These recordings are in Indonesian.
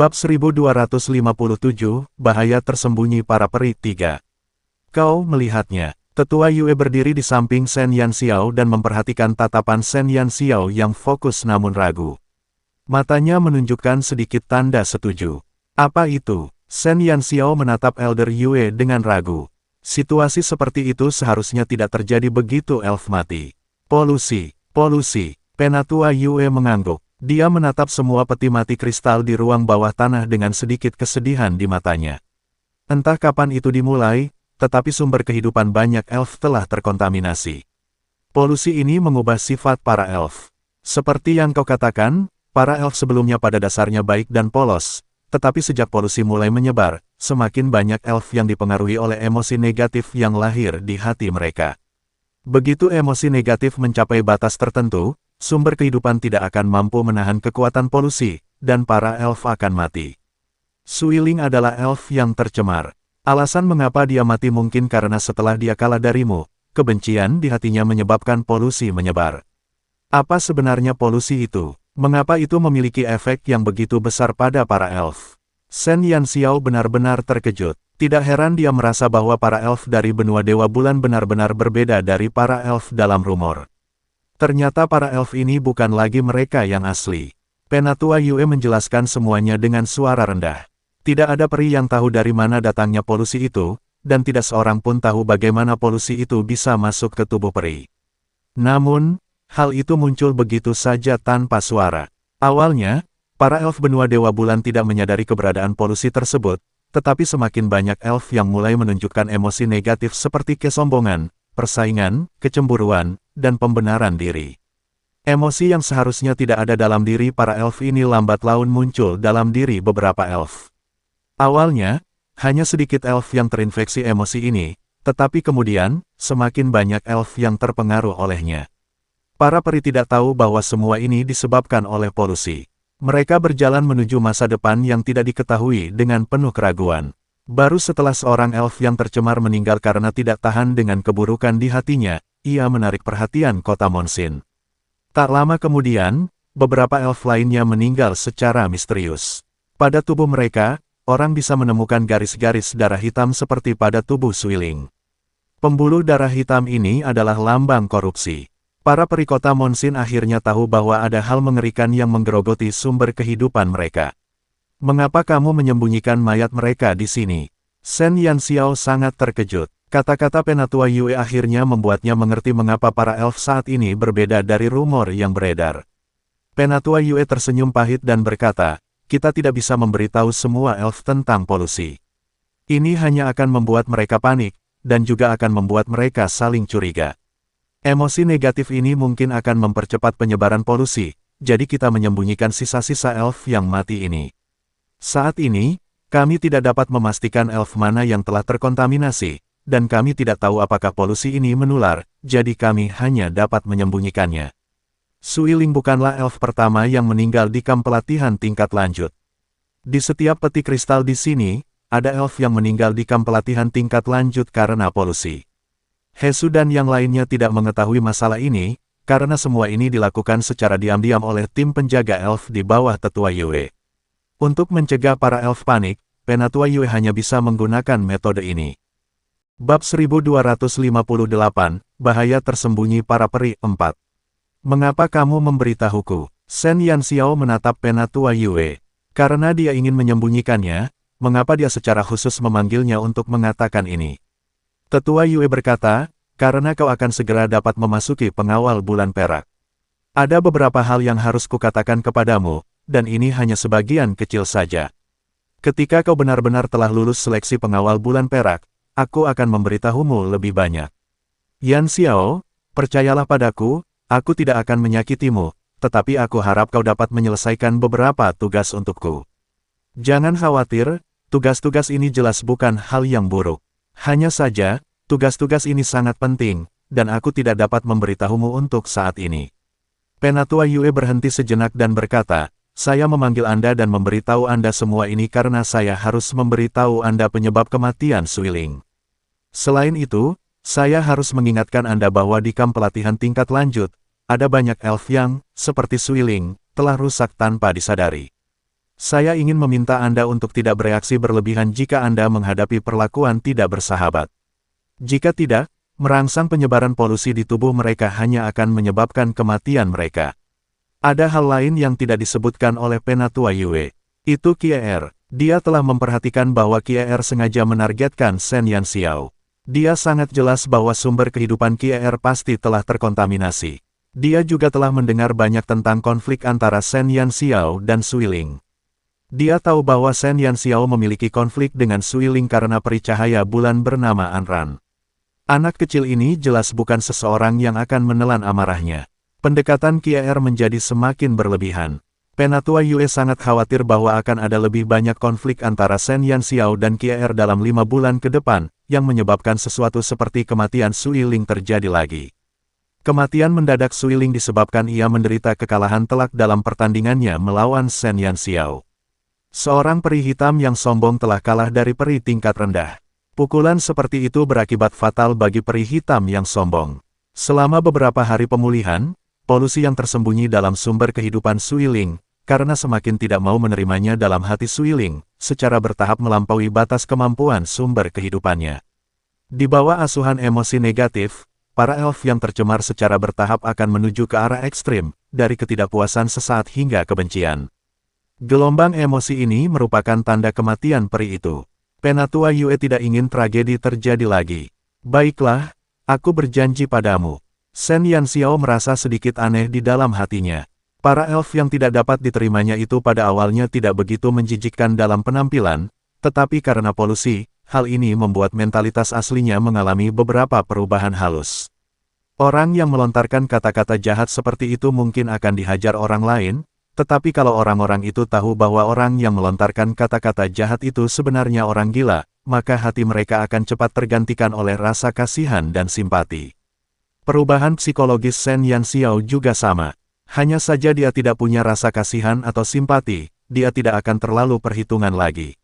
Bab 1257, Bahaya Tersembunyi Para Peri 3. Kau melihatnya. Tetua Yue berdiri di samping Shen Yanxiao dan memperhatikan tatapan Shen Yanxiao yang fokus namun ragu. Matanya menunjukkan sedikit tanda setuju. Apa itu? Shen Yanxiao menatap Elder Yue dengan ragu. Situasi seperti itu seharusnya tidak terjadi begitu elf mati. Polusi. Penatua Yue mengangguk. Dia menatap semua peti mati kristal di ruang bawah tanah dengan sedikit kesedihan di matanya. Entah kapan itu dimulai, tetapi sumber kehidupan banyak elf telah terkontaminasi. Polusi ini mengubah sifat para elf. Seperti yang kau katakan, para elf sebelumnya pada dasarnya baik dan polos, tetapi sejak polusi mulai menyebar, semakin banyak elf yang dipengaruhi oleh emosi negatif yang lahir di hati mereka. Begitu emosi negatif mencapai batas tertentu, sumber kehidupan tidak akan mampu menahan kekuatan polusi, dan para elf akan mati. Suiling adalah elf yang tercemar. Alasan mengapa dia mati mungkin karena setelah dia kalah darimu, kebencian di hatinya menyebabkan polusi menyebar. Apa sebenarnya polusi itu? Mengapa itu memiliki efek yang begitu besar pada para elf? Shen Yanxiao benar-benar terkejut. Tidak heran dia merasa bahwa para elf dari benua Dewa Bulan benar-benar berbeda dari para elf dalam rumor. Ternyata para elf ini bukan lagi mereka yang asli. Penatua Yue menjelaskan semuanya dengan suara rendah. Tidak ada peri yang tahu dari mana datangnya polusi itu, dan tidak seorang pun tahu bagaimana polusi itu bisa masuk ke tubuh peri. Namun, hal itu muncul begitu saja tanpa suara. Awalnya, para elf benua Dewa Bulan tidak menyadari keberadaan polusi tersebut, tetapi semakin banyak elf yang mulai menunjukkan emosi negatif seperti kesombongan, persaingan, kecemburuan, dan pembenaran diri. Emosi yang seharusnya tidak ada dalam diri para elf ini lambat laun muncul dalam diri beberapa elf. Awalnya, hanya sedikit elf yang terinfeksi emosi ini, tetapi kemudian, semakin banyak elf yang terpengaruh olehnya. Para peri tidak tahu bahwa semua ini disebabkan oleh polusi. Mereka berjalan menuju masa depan yang tidak diketahui dengan penuh keraguan. Baru setelah seorang elf yang tercemar meninggal karena tidak tahan dengan keburukan di hatinya, ia menarik perhatian kota Monsin. Tak lama kemudian, beberapa elf lainnya meninggal secara misterius. Pada tubuh mereka, orang bisa menemukan garis-garis darah hitam seperti pada tubuh Suiling. Pembuluh darah hitam ini adalah lambang korupsi. Para peri kota Monsin akhirnya tahu bahwa ada hal mengerikan yang menggerogoti sumber kehidupan mereka. Mengapa kamu menyembunyikan mayat mereka di sini? Shen Yanxiao sangat terkejut. Kata-kata Penatua Yue akhirnya membuatnya mengerti mengapa para elf saat ini berbeda dari rumor yang beredar. Penatua Yue tersenyum pahit dan berkata, kita tidak bisa memberitahu semua elf tentang polusi. Ini hanya akan membuat mereka panik, dan juga akan membuat mereka saling curiga. Emosi negatif ini mungkin akan mempercepat penyebaran polusi, jadi kita menyembunyikan sisa-sisa elf yang mati ini. Saat ini, kami tidak dapat memastikan elf mana yang telah terkontaminasi, dan kami tidak tahu apakah polusi ini menular, jadi kami hanya dapat menyembunyikannya. Suiling bukanlah elf pertama yang meninggal di kamp pelatihan tingkat lanjut. Di setiap peti kristal di sini, ada elf yang meninggal di kamp pelatihan tingkat lanjut karena polusi. Hesu dan yang lainnya tidak mengetahui masalah ini, karena semua ini dilakukan secara diam-diam oleh tim penjaga elf di bawah Tetua Yue. Untuk mencegah para elf panik, Penatua Yue hanya bisa menggunakan metode ini. Bab 1258, Bahaya Tersembunyi Para Peri 4. Mengapa kamu memberitahuku? Shen Yanxiao menatap Penatua Yue. Karena dia ingin menyembunyikannya, mengapa dia secara khusus memanggilnya untuk mengatakan ini? Tetua Yue berkata, karena kau akan segera dapat memasuki pengawal bulan perak. Ada beberapa hal yang harus kukatakan kepadamu, dan ini hanya sebagian kecil saja. Ketika kau benar-benar telah lulus seleksi pengawal bulan perak, aku akan memberitahumu lebih banyak. Yanxiao, percayalah padaku, aku tidak akan menyakitimu, tetapi aku harap kau dapat menyelesaikan beberapa tugas untukku. Jangan khawatir, tugas-tugas ini jelas bukan hal yang buruk. Hanya saja, tugas-tugas ini sangat penting, dan aku tidak dapat memberitahumu untuk saat ini. Penatua Yue berhenti sejenak dan berkata, saya memanggil Anda dan memberitahu Anda semua ini karena saya harus memberitahu Anda penyebab kematian Suiling. Selain itu, saya harus mengingatkan Anda bahwa di kamp pelatihan tingkat lanjut, ada banyak elf yang, seperti Suiling, telah rusak tanpa disadari. Saya ingin meminta Anda untuk tidak bereaksi berlebihan jika Anda menghadapi perlakuan tidak bersahabat. Jika tidak, merangsang penyebaran polusi di tubuh mereka hanya akan menyebabkan kematian mereka. Ada hal lain yang tidak disebutkan oleh Penatua Yue. Itu Kier. Dia telah memperhatikan bahwa Kier sengaja menargetkan Shen Yanxiao. Dia sangat jelas bahwa sumber kehidupan Kier pasti telah terkontaminasi. Dia juga telah mendengar banyak tentang konflik antara Shen Yanxiao dan Suiling. Dia tahu bahwa Shen Yanxiao memiliki konflik dengan Suiling karena peri cahaya bulan bernama Anran. Anak kecil ini jelas bukan seseorang yang akan menelan amarahnya. Pendekatan Kier menjadi semakin berlebihan. Penatua Yue sangat khawatir bahwa akan ada lebih banyak konflik antara Shen Yanxiao dan Kier dalam 5 bulan ke depan, yang menyebabkan sesuatu seperti kematian Suiling terjadi lagi. Kematian mendadak Suiling disebabkan ia menderita kekalahan telak dalam pertandingannya melawan Shen Yanxiao. Seorang peri hitam yang sombong telah kalah dari peri tingkat rendah. Pukulan seperti itu berakibat fatal bagi peri hitam yang sombong. Selama beberapa hari pemulihan, polusi yang tersembunyi dalam sumber kehidupan Suiling, karena semakin tidak mau menerimanya dalam hati Suiling, secara bertahap melampaui batas kemampuan sumber kehidupannya. Di bawah asuhan emosi negatif, para elf yang tercemar secara bertahap akan menuju ke arah ekstrim, dari ketidakpuasan sesaat hingga kebencian. Gelombang emosi ini merupakan tanda kematian peri itu. Penatua Yue tidak ingin tragedi terjadi lagi. Baiklah, aku berjanji padamu. Shen Yanxiao merasa sedikit aneh di dalam hatinya. Para elf yang tidak dapat diterimanya itu pada awalnya tidak begitu menjijikkan dalam penampilan, tetapi karena polusi, hal ini membuat mentalitas aslinya mengalami beberapa perubahan halus. Orang yang melontarkan kata-kata jahat seperti itu mungkin akan dihajar orang lain, tetapi kalau orang-orang itu tahu bahwa orang yang melontarkan kata-kata jahat itu sebenarnya orang gila, maka hati mereka akan cepat tergantikan oleh rasa kasihan dan simpati. Perubahan psikologis Shen Yanxiao juga sama. Hanya saja dia tidak punya rasa kasihan atau simpati, dia tidak akan terlalu perhitungan lagi.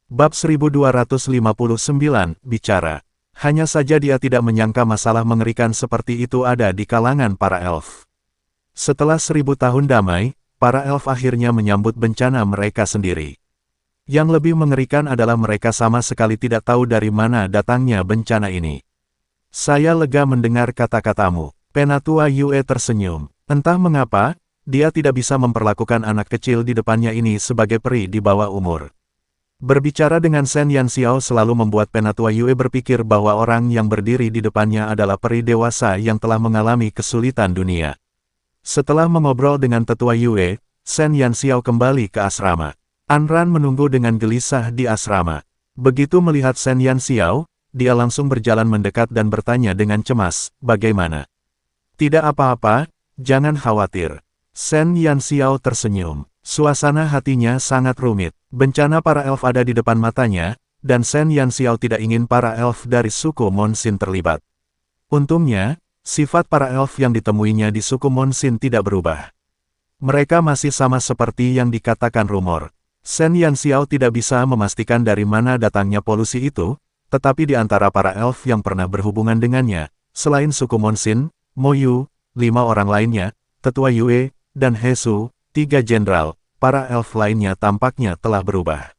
Bab 1259, bicara. Hanya saja dia tidak menyangka masalah mengerikan seperti itu ada di kalangan para elf. Setelah 1000 tahun damai, para elf akhirnya menyambut bencana mereka sendiri. Yang lebih mengerikan adalah mereka sama sekali tidak tahu dari mana datangnya bencana ini. Saya lega mendengar kata-katamu. Penatua Yue tersenyum. Entah mengapa, dia tidak bisa memperlakukan anak kecil di depannya ini sebagai peri di bawah umur. Berbicara dengan Shen Yanxiao selalu membuat Penatua Yue berpikir bahwa orang yang berdiri di depannya adalah peri dewasa yang telah mengalami kesulitan dunia. Setelah mengobrol dengan tetua Yue, Shen Yanxiao kembali ke asrama. Anran menunggu dengan gelisah di asrama. Begitu melihat Shen Yanxiao, dia langsung berjalan mendekat dan bertanya dengan cemas, "Bagaimana?" "Tidak apa-apa, jangan khawatir." Shen Yanxiao tersenyum. Suasana hatinya sangat rumit. Bencana para elf ada di depan matanya, dan Shen Yanxiao tidak ingin para elf dari suku Monsin terlibat. Untungnya, sifat para elf yang ditemuinya di suku Monsin tidak berubah. Mereka masih sama seperti yang dikatakan rumor. Shen Yanxiao tidak bisa memastikan dari mana datangnya polusi itu, tetapi di antara para elf yang pernah berhubungan dengannya, selain suku Monsin, Moyu, 5 orang lainnya, tetua Yue, dan Hesu, 3 jenderal, para elf lainnya tampaknya telah berubah.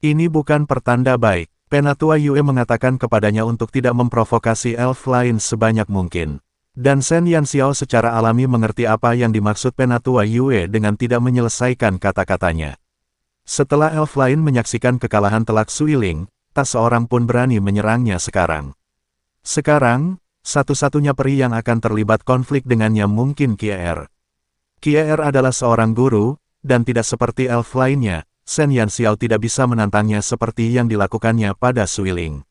Ini bukan pertanda baik. Penatua Yue mengatakan kepadanya untuk tidak memprovokasi elf lain sebanyak mungkin. Dan Shen Yanxiao secara alami mengerti apa yang dimaksud Penatua Yue dengan tidak menyelesaikan kata-katanya. Setelah elf lain menyaksikan kekalahan telak Suiling, tak seorang pun berani menyerangnya sekarang. Sekarang, satu-satunya peri yang akan terlibat konflik dengannya mungkin Kier. Kier adalah seorang guru, dan tidak seperti elf lainnya, Shen Yanxiao tidak bisa menantangnya seperti yang dilakukannya pada Suiling.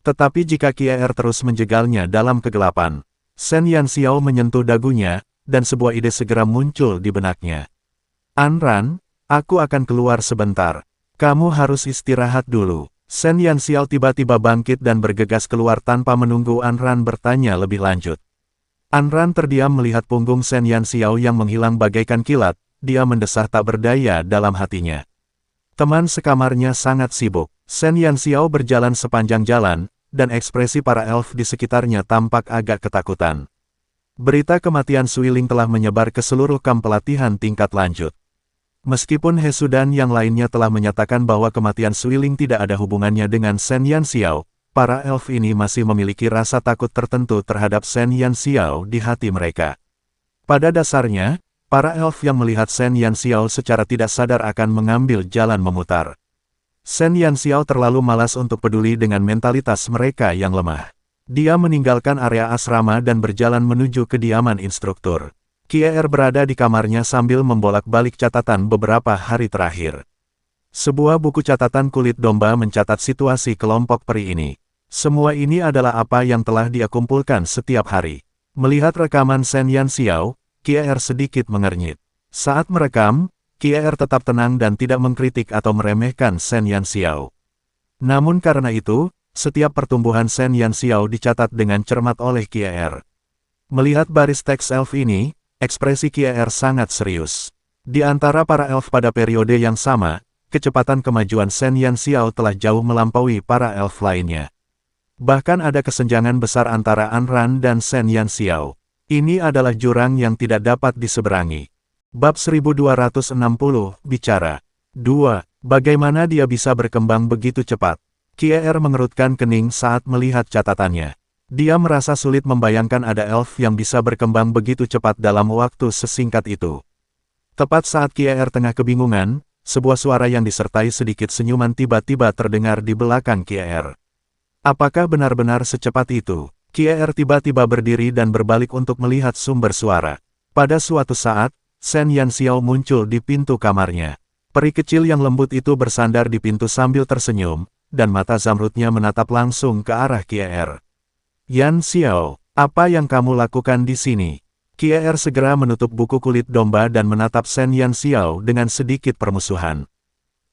Tetapi jika Kier terus menjegalnya dalam kegelapan, Shen Yanxiao menyentuh dagunya, dan sebuah ide segera muncul di benaknya. "Anran, aku akan keluar sebentar. Kamu harus istirahat dulu." Shen Yanxiao tiba-tiba bangkit dan bergegas keluar tanpa menunggu Anran bertanya lebih lanjut. Anran terdiam melihat punggung Shen Yanxiao yang menghilang bagaikan kilat, dia mendesah tak berdaya dalam hatinya. Teman sekamarnya sangat sibuk. Shen Yanxiao berjalan sepanjang jalan, dan ekspresi para elf di sekitarnya tampak agak ketakutan. Berita kematian Suiling telah menyebar ke seluruh kamp pelatihan tingkat lanjut. Meskipun Hesu dan yang lainnya telah menyatakan bahwa kematian Suiling tidak ada hubungannya dengan Shen Yanxiao, para elf ini masih memiliki rasa takut tertentu terhadap Shen Yanxiao di hati mereka. Pada dasarnya, para elf yang melihat Shen Yanxiao secara tidak sadar akan mengambil jalan memutar. Shen Yanxiao terlalu malas untuk peduli dengan mentalitas mereka yang lemah. Dia meninggalkan area asrama dan berjalan menuju kediaman instruktur. Kier berada di kamarnya sambil membolak-balik catatan beberapa hari terakhir. Sebuah buku catatan kulit domba mencatat situasi kelompok peri ini. Semua ini adalah apa yang telah dia kumpulkan setiap hari. Melihat rekaman Shen Yanxiao, Kier sedikit mengernyit. Saat merekam, Kier tetap tenang dan tidak mengkritik atau meremehkan Shen Yanxiao. Namun karena itu, setiap pertumbuhan Shen Yanxiao dicatat dengan cermat oleh Kier. Melihat baris teks elf ini, ekspresi Kier sangat serius. Di antara para elf pada periode yang sama, kecepatan kemajuan Shen Yanxiao telah jauh melampaui para elf lainnya. Bahkan ada kesenjangan besar antara Anran dan Shen Yanxiao. Ini adalah jurang yang tidak dapat diseberangi. Bab 1260, bicara. 2. Bagaimana dia bisa berkembang begitu cepat? Kier mengerutkan kening saat melihat catatannya. Dia merasa sulit membayangkan ada elf yang bisa berkembang begitu cepat dalam waktu sesingkat itu. Tepat saat Kier tengah kebingungan, sebuah suara yang disertai sedikit senyuman tiba-tiba terdengar di belakang Kier. Apakah benar-benar secepat itu? Kier tiba-tiba berdiri dan berbalik untuk melihat sumber suara. Pada suatu saat, Shen Yanxiao muncul di pintu kamarnya. Peri kecil yang lembut itu bersandar di pintu sambil tersenyum, dan mata zamrudnya menatap langsung ke arah Kier. Yanxiao, apa yang kamu lakukan di sini? Kier segera menutup buku kulit domba dan menatap Shen Yanxiao dengan sedikit permusuhan.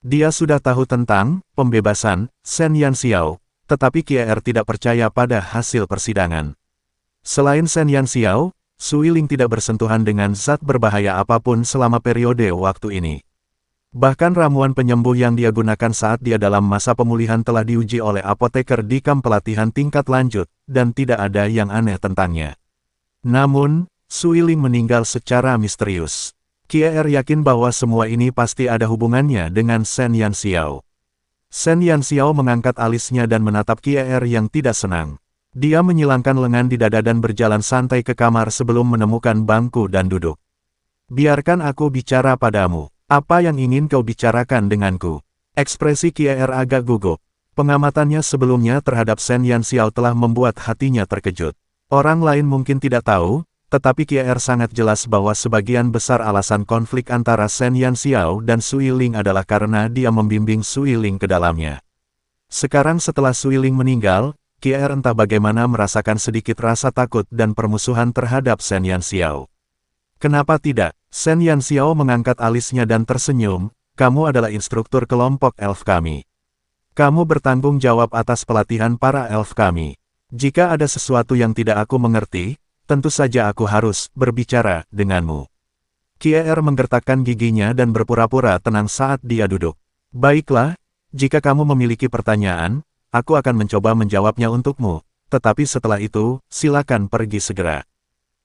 Dia sudah tahu tentang pembebasan Shen Yanxiao, tetapi Kier tidak percaya pada hasil persidangan. Selain Shen Yanxiao, Suiling tidak bersentuhan dengan zat berbahaya apapun selama periode waktu ini. Bahkan ramuan penyembuh yang dia gunakan saat dia dalam masa pemulihan telah diuji oleh apoteker di kamp pelatihan tingkat lanjut, dan tidak ada yang aneh tentangnya. Namun, Suiling meninggal secara misterius. Kier yakin bahwa semua ini pasti ada hubungannya dengan Shen Yanxiao. Shen Yanxiao mengangkat alisnya dan menatap Kier yang tidak senang. Dia menyilangkan lengan di dada dan berjalan santai ke kamar sebelum menemukan bangku dan duduk. Biarkan aku bicara padamu. Apa yang ingin kau bicarakan denganku? Ekspresi Kier agak gugup. Pengamatannya sebelumnya terhadap Shen Yanxiao telah membuat hatinya terkejut. Orang lain mungkin tidak tahu, tetapi Kier sangat jelas bahwa sebagian besar alasan konflik antara Shen Yanxiao dan Suiling adalah karena dia membimbing Suiling ke dalamnya. Sekarang setelah Suiling meninggal, Kier entah bagaimana merasakan sedikit rasa takut dan permusuhan terhadap Shen Yanxiao. Kenapa tidak? Shen Yanxiao mengangkat alisnya dan tersenyum, kamu adalah instruktur kelompok elf kami. Kamu bertanggung jawab atas pelatihan para elf kami. Jika ada sesuatu yang tidak aku mengerti, tentu saja aku harus berbicara denganmu. Kier menggertakkan giginya dan berpura-pura tenang saat dia duduk. Baiklah, jika kamu memiliki pertanyaan, aku akan mencoba menjawabnya untukmu, tetapi setelah itu, silakan pergi segera.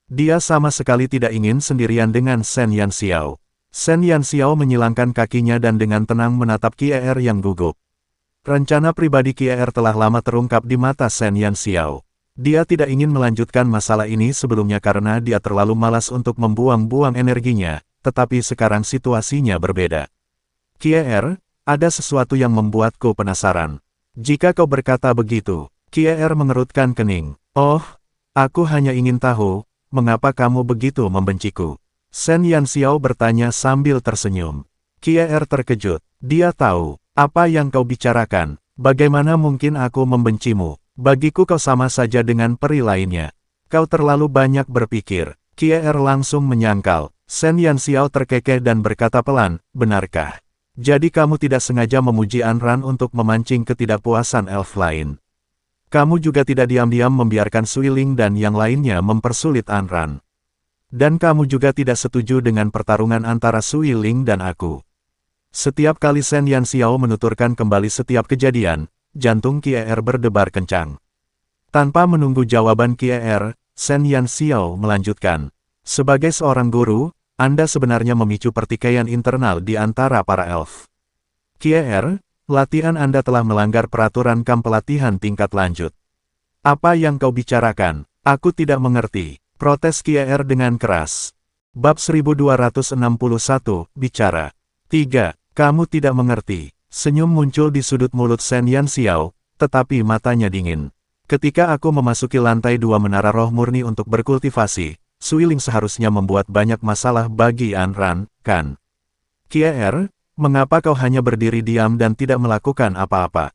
Dia sama sekali tidak ingin sendirian dengan Shen Yanxiao. Shen Yanxiao menyilangkan kakinya dan dengan tenang menatap Kier yang gugup. Rencana pribadi Kier telah lama terungkap di mata Shen Yanxiao. Dia tidak ingin melanjutkan masalah ini sebelumnya karena dia terlalu malas untuk membuang-buang energinya, tetapi sekarang situasinya berbeda. Kier, ada sesuatu yang membuatku penasaran. Jika kau berkata begitu, Kier mengerutkan kening. Oh, aku hanya ingin tahu, mengapa kamu begitu membenciku? Shen Yanxiao bertanya sambil tersenyum. Kier terkejut. Dia tahu, apa yang kau bicarakan, bagaimana mungkin aku membencimu? Bagiku kau sama saja dengan peri lainnya. Kau terlalu banyak berpikir. Kier langsung menyangkal. Shen Yanxiao terkekeh dan berkata pelan, benarkah? Jadi kamu tidak sengaja memuji Anran untuk memancing ketidakpuasan elf lain. Kamu juga tidak diam-diam membiarkan Suiling dan yang lainnya mempersulit Anran. Dan kamu juga tidak setuju dengan pertarungan antara Suiling dan aku. Setiap kali Shen Yanxiao menuturkan kembali setiap kejadian, jantung Kier berdebar kencang. Tanpa menunggu jawaban Kier, Shen Yanxiao melanjutkan. Sebagai seorang guru, Anda sebenarnya memicu pertikaian internal di antara para elf. Kier, latihan Anda telah melanggar peraturan kamp pelatihan tingkat lanjut. Apa yang kau bicarakan? Aku tidak mengerti, protes Kier dengan keras. Bab 1261, bicara. 3. Kamu tidak mengerti. Senyum muncul di sudut mulut Shen Yanxiao, tetapi matanya dingin. Ketika aku memasuki lantai 2 menara roh murni untuk berkultivasi, Suiling seharusnya membuat banyak masalah bagi Anran, kan? Kier, mengapa kau hanya berdiri diam dan tidak melakukan apa-apa?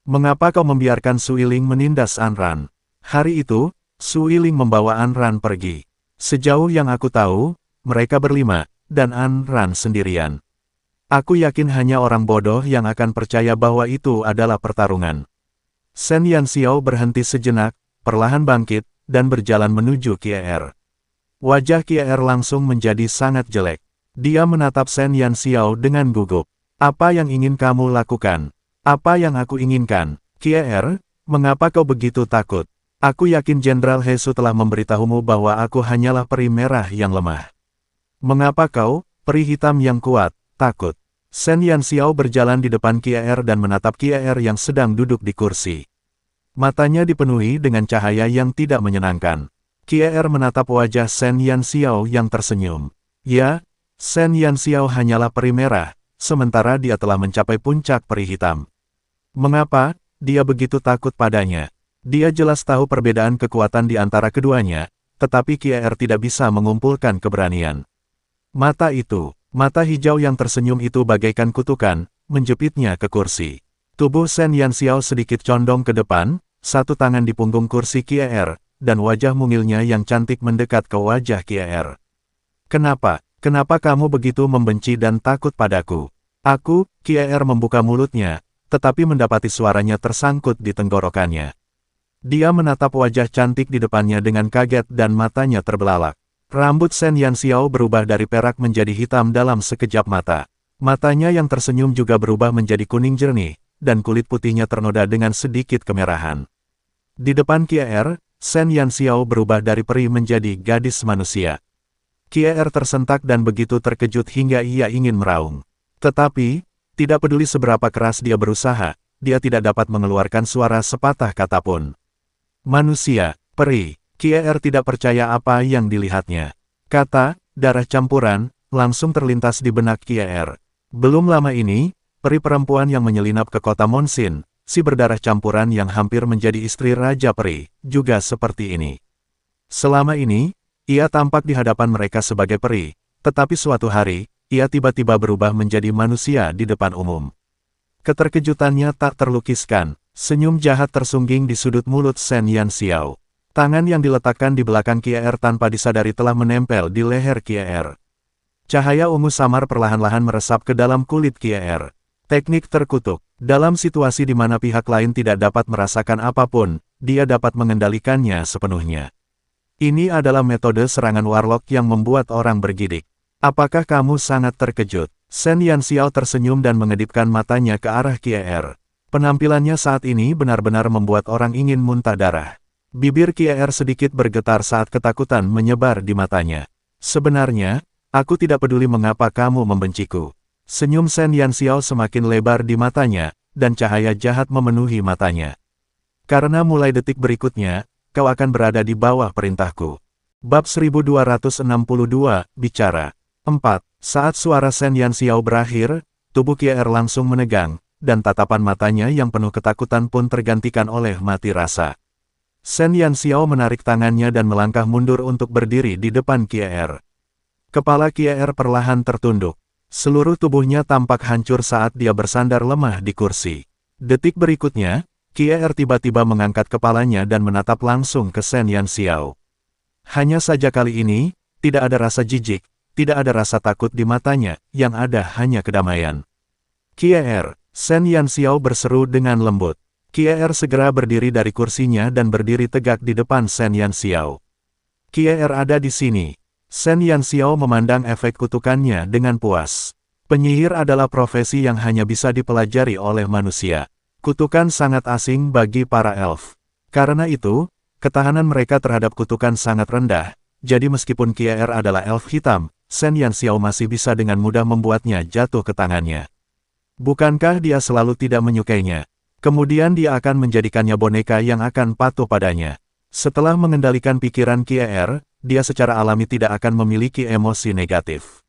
Mengapa kau membiarkan Suiling menindas Anran? Hari itu, Suiling membawa Anran pergi. Sejauh yang aku tahu, mereka berlima, dan Anran sendirian. Aku yakin hanya orang bodoh yang akan percaya bahwa itu adalah pertarungan. Shen Yanxiao berhenti sejenak, perlahan bangkit, dan berjalan menuju Kier. Wajah Kier langsung menjadi sangat jelek. Dia menatap Shen Yanxiao dengan gugup. Apa yang ingin kamu lakukan? Apa yang aku inginkan? Kier, mengapa kau begitu takut? Aku yakin Jenderal He Su telah memberitahumu bahwa aku hanyalah peri merah yang lemah. Mengapa kau, peri hitam yang kuat, takut? Shen Yanxiao berjalan di depan Kier dan menatap Kier yang sedang duduk di kursi. Matanya dipenuhi dengan cahaya yang tidak menyenangkan. Kier menatap wajah Shen Yanxiao yang tersenyum. Ya, Shen Yanxiao hanyalah peri merah, sementara dia telah mencapai puncak peri hitam. Mengapa dia begitu takut padanya? Dia jelas tahu perbedaan kekuatan di antara keduanya, tetapi Kier tidak bisa mengumpulkan keberanian. Mata hijau yang tersenyum itu bagaikan kutukan, menjepitnya ke kursi. Tubuh Shen Yanxiao sedikit condong ke depan, satu tangan di punggung kursi Kier, dan wajah mungilnya yang cantik mendekat ke wajah Kier. Kenapa kamu begitu membenci dan takut padaku? Aku, Kier membuka mulutnya, tetapi mendapati suaranya tersangkut di tenggorokannya. Dia menatap wajah cantik di depannya dengan kaget dan matanya terbelalak. Rambut Shen Yanxiao berubah dari perak menjadi hitam dalam sekejap mata. Matanya yang tersenyum juga berubah menjadi kuning jernih, dan kulit putihnya ternoda dengan sedikit kemerahan. Di depan Kier, Shen Yanxiao berubah dari peri menjadi gadis manusia. Kier tersentak dan begitu terkejut hingga ia ingin meraung. Tetapi, tidak peduli seberapa keras dia berusaha, dia tidak dapat mengeluarkan suara sepatah kata pun. Manusia, peri, Kier tidak percaya apa yang dilihatnya. Kata, darah campuran, langsung terlintas di benak Kier. Belum lama ini, peri perempuan yang menyelinap ke kota Monsin, si berdarah campuran yang hampir menjadi istri Raja Peri, juga seperti ini. Selama ini, ia tampak di hadapan mereka sebagai peri, tetapi suatu hari, ia tiba-tiba berubah menjadi manusia di depan umum. Keterkejutannya tak terlukiskan, senyum jahat tersungging di sudut mulut Shen Yanxiao. Tangan yang diletakkan di belakang Kier tanpa disadari telah menempel di leher Kier. Cahaya ungu samar perlahan-lahan meresap ke dalam kulit Kier. Teknik terkutuk. Dalam situasi di mana pihak lain tidak dapat merasakan apapun, dia dapat mengendalikannya sepenuhnya. Ini adalah metode serangan warlock yang membuat orang bergidik. Apakah kamu sangat terkejut? Shen Yanxiao tersenyum dan mengedipkan matanya ke arah Kier. Penampilannya saat ini benar-benar membuat orang ingin muntah darah. Bibir Kier sedikit bergetar saat ketakutan menyebar di matanya. Sebenarnya, aku tidak peduli mengapa kamu membenciku. Senyum Shen Yanxiao semakin lebar di matanya, dan cahaya jahat memenuhi matanya. Karena mulai detik berikutnya, kau akan berada di bawah perintahku. Bab 1262, bicara. 4. Saat suara Shen Yanxiao berakhir, tubuh Kier langsung menegang, dan tatapan matanya yang penuh ketakutan pun tergantikan oleh mati rasa. Shen Yanxiao menarik tangannya dan melangkah mundur untuk berdiri di depan Kier. Kepala Kier perlahan tertunduk. Seluruh tubuhnya tampak hancur saat dia bersandar lemah di kursi. Detik berikutnya, Kier tiba-tiba mengangkat kepalanya dan menatap langsung ke Shen Yanxiao. Hanya saja kali ini, tidak ada rasa jijik, tidak ada rasa takut di matanya, yang ada hanya kedamaian. Kier, Shen Yanxiao berseru dengan lembut. Kier segera berdiri dari kursinya dan berdiri tegak di depan Shen Yanxiao. Kier ada di sini. Shen Yanxiao memandang efek kutukannya dengan puas. Penyihir adalah profesi yang hanya bisa dipelajari oleh manusia. Kutukan sangat asing bagi para elf. Karena itu, ketahanan mereka terhadap kutukan sangat rendah, jadi meskipun Kier adalah elf hitam, Shen Yanxiao masih bisa dengan mudah membuatnya jatuh ke tangannya. Bukankah dia selalu tidak menyukainya? Kemudian dia akan menjadikannya boneka yang akan patuh padanya. Setelah mengendalikan pikiran Kier, dia secara alami tidak akan memiliki emosi negatif.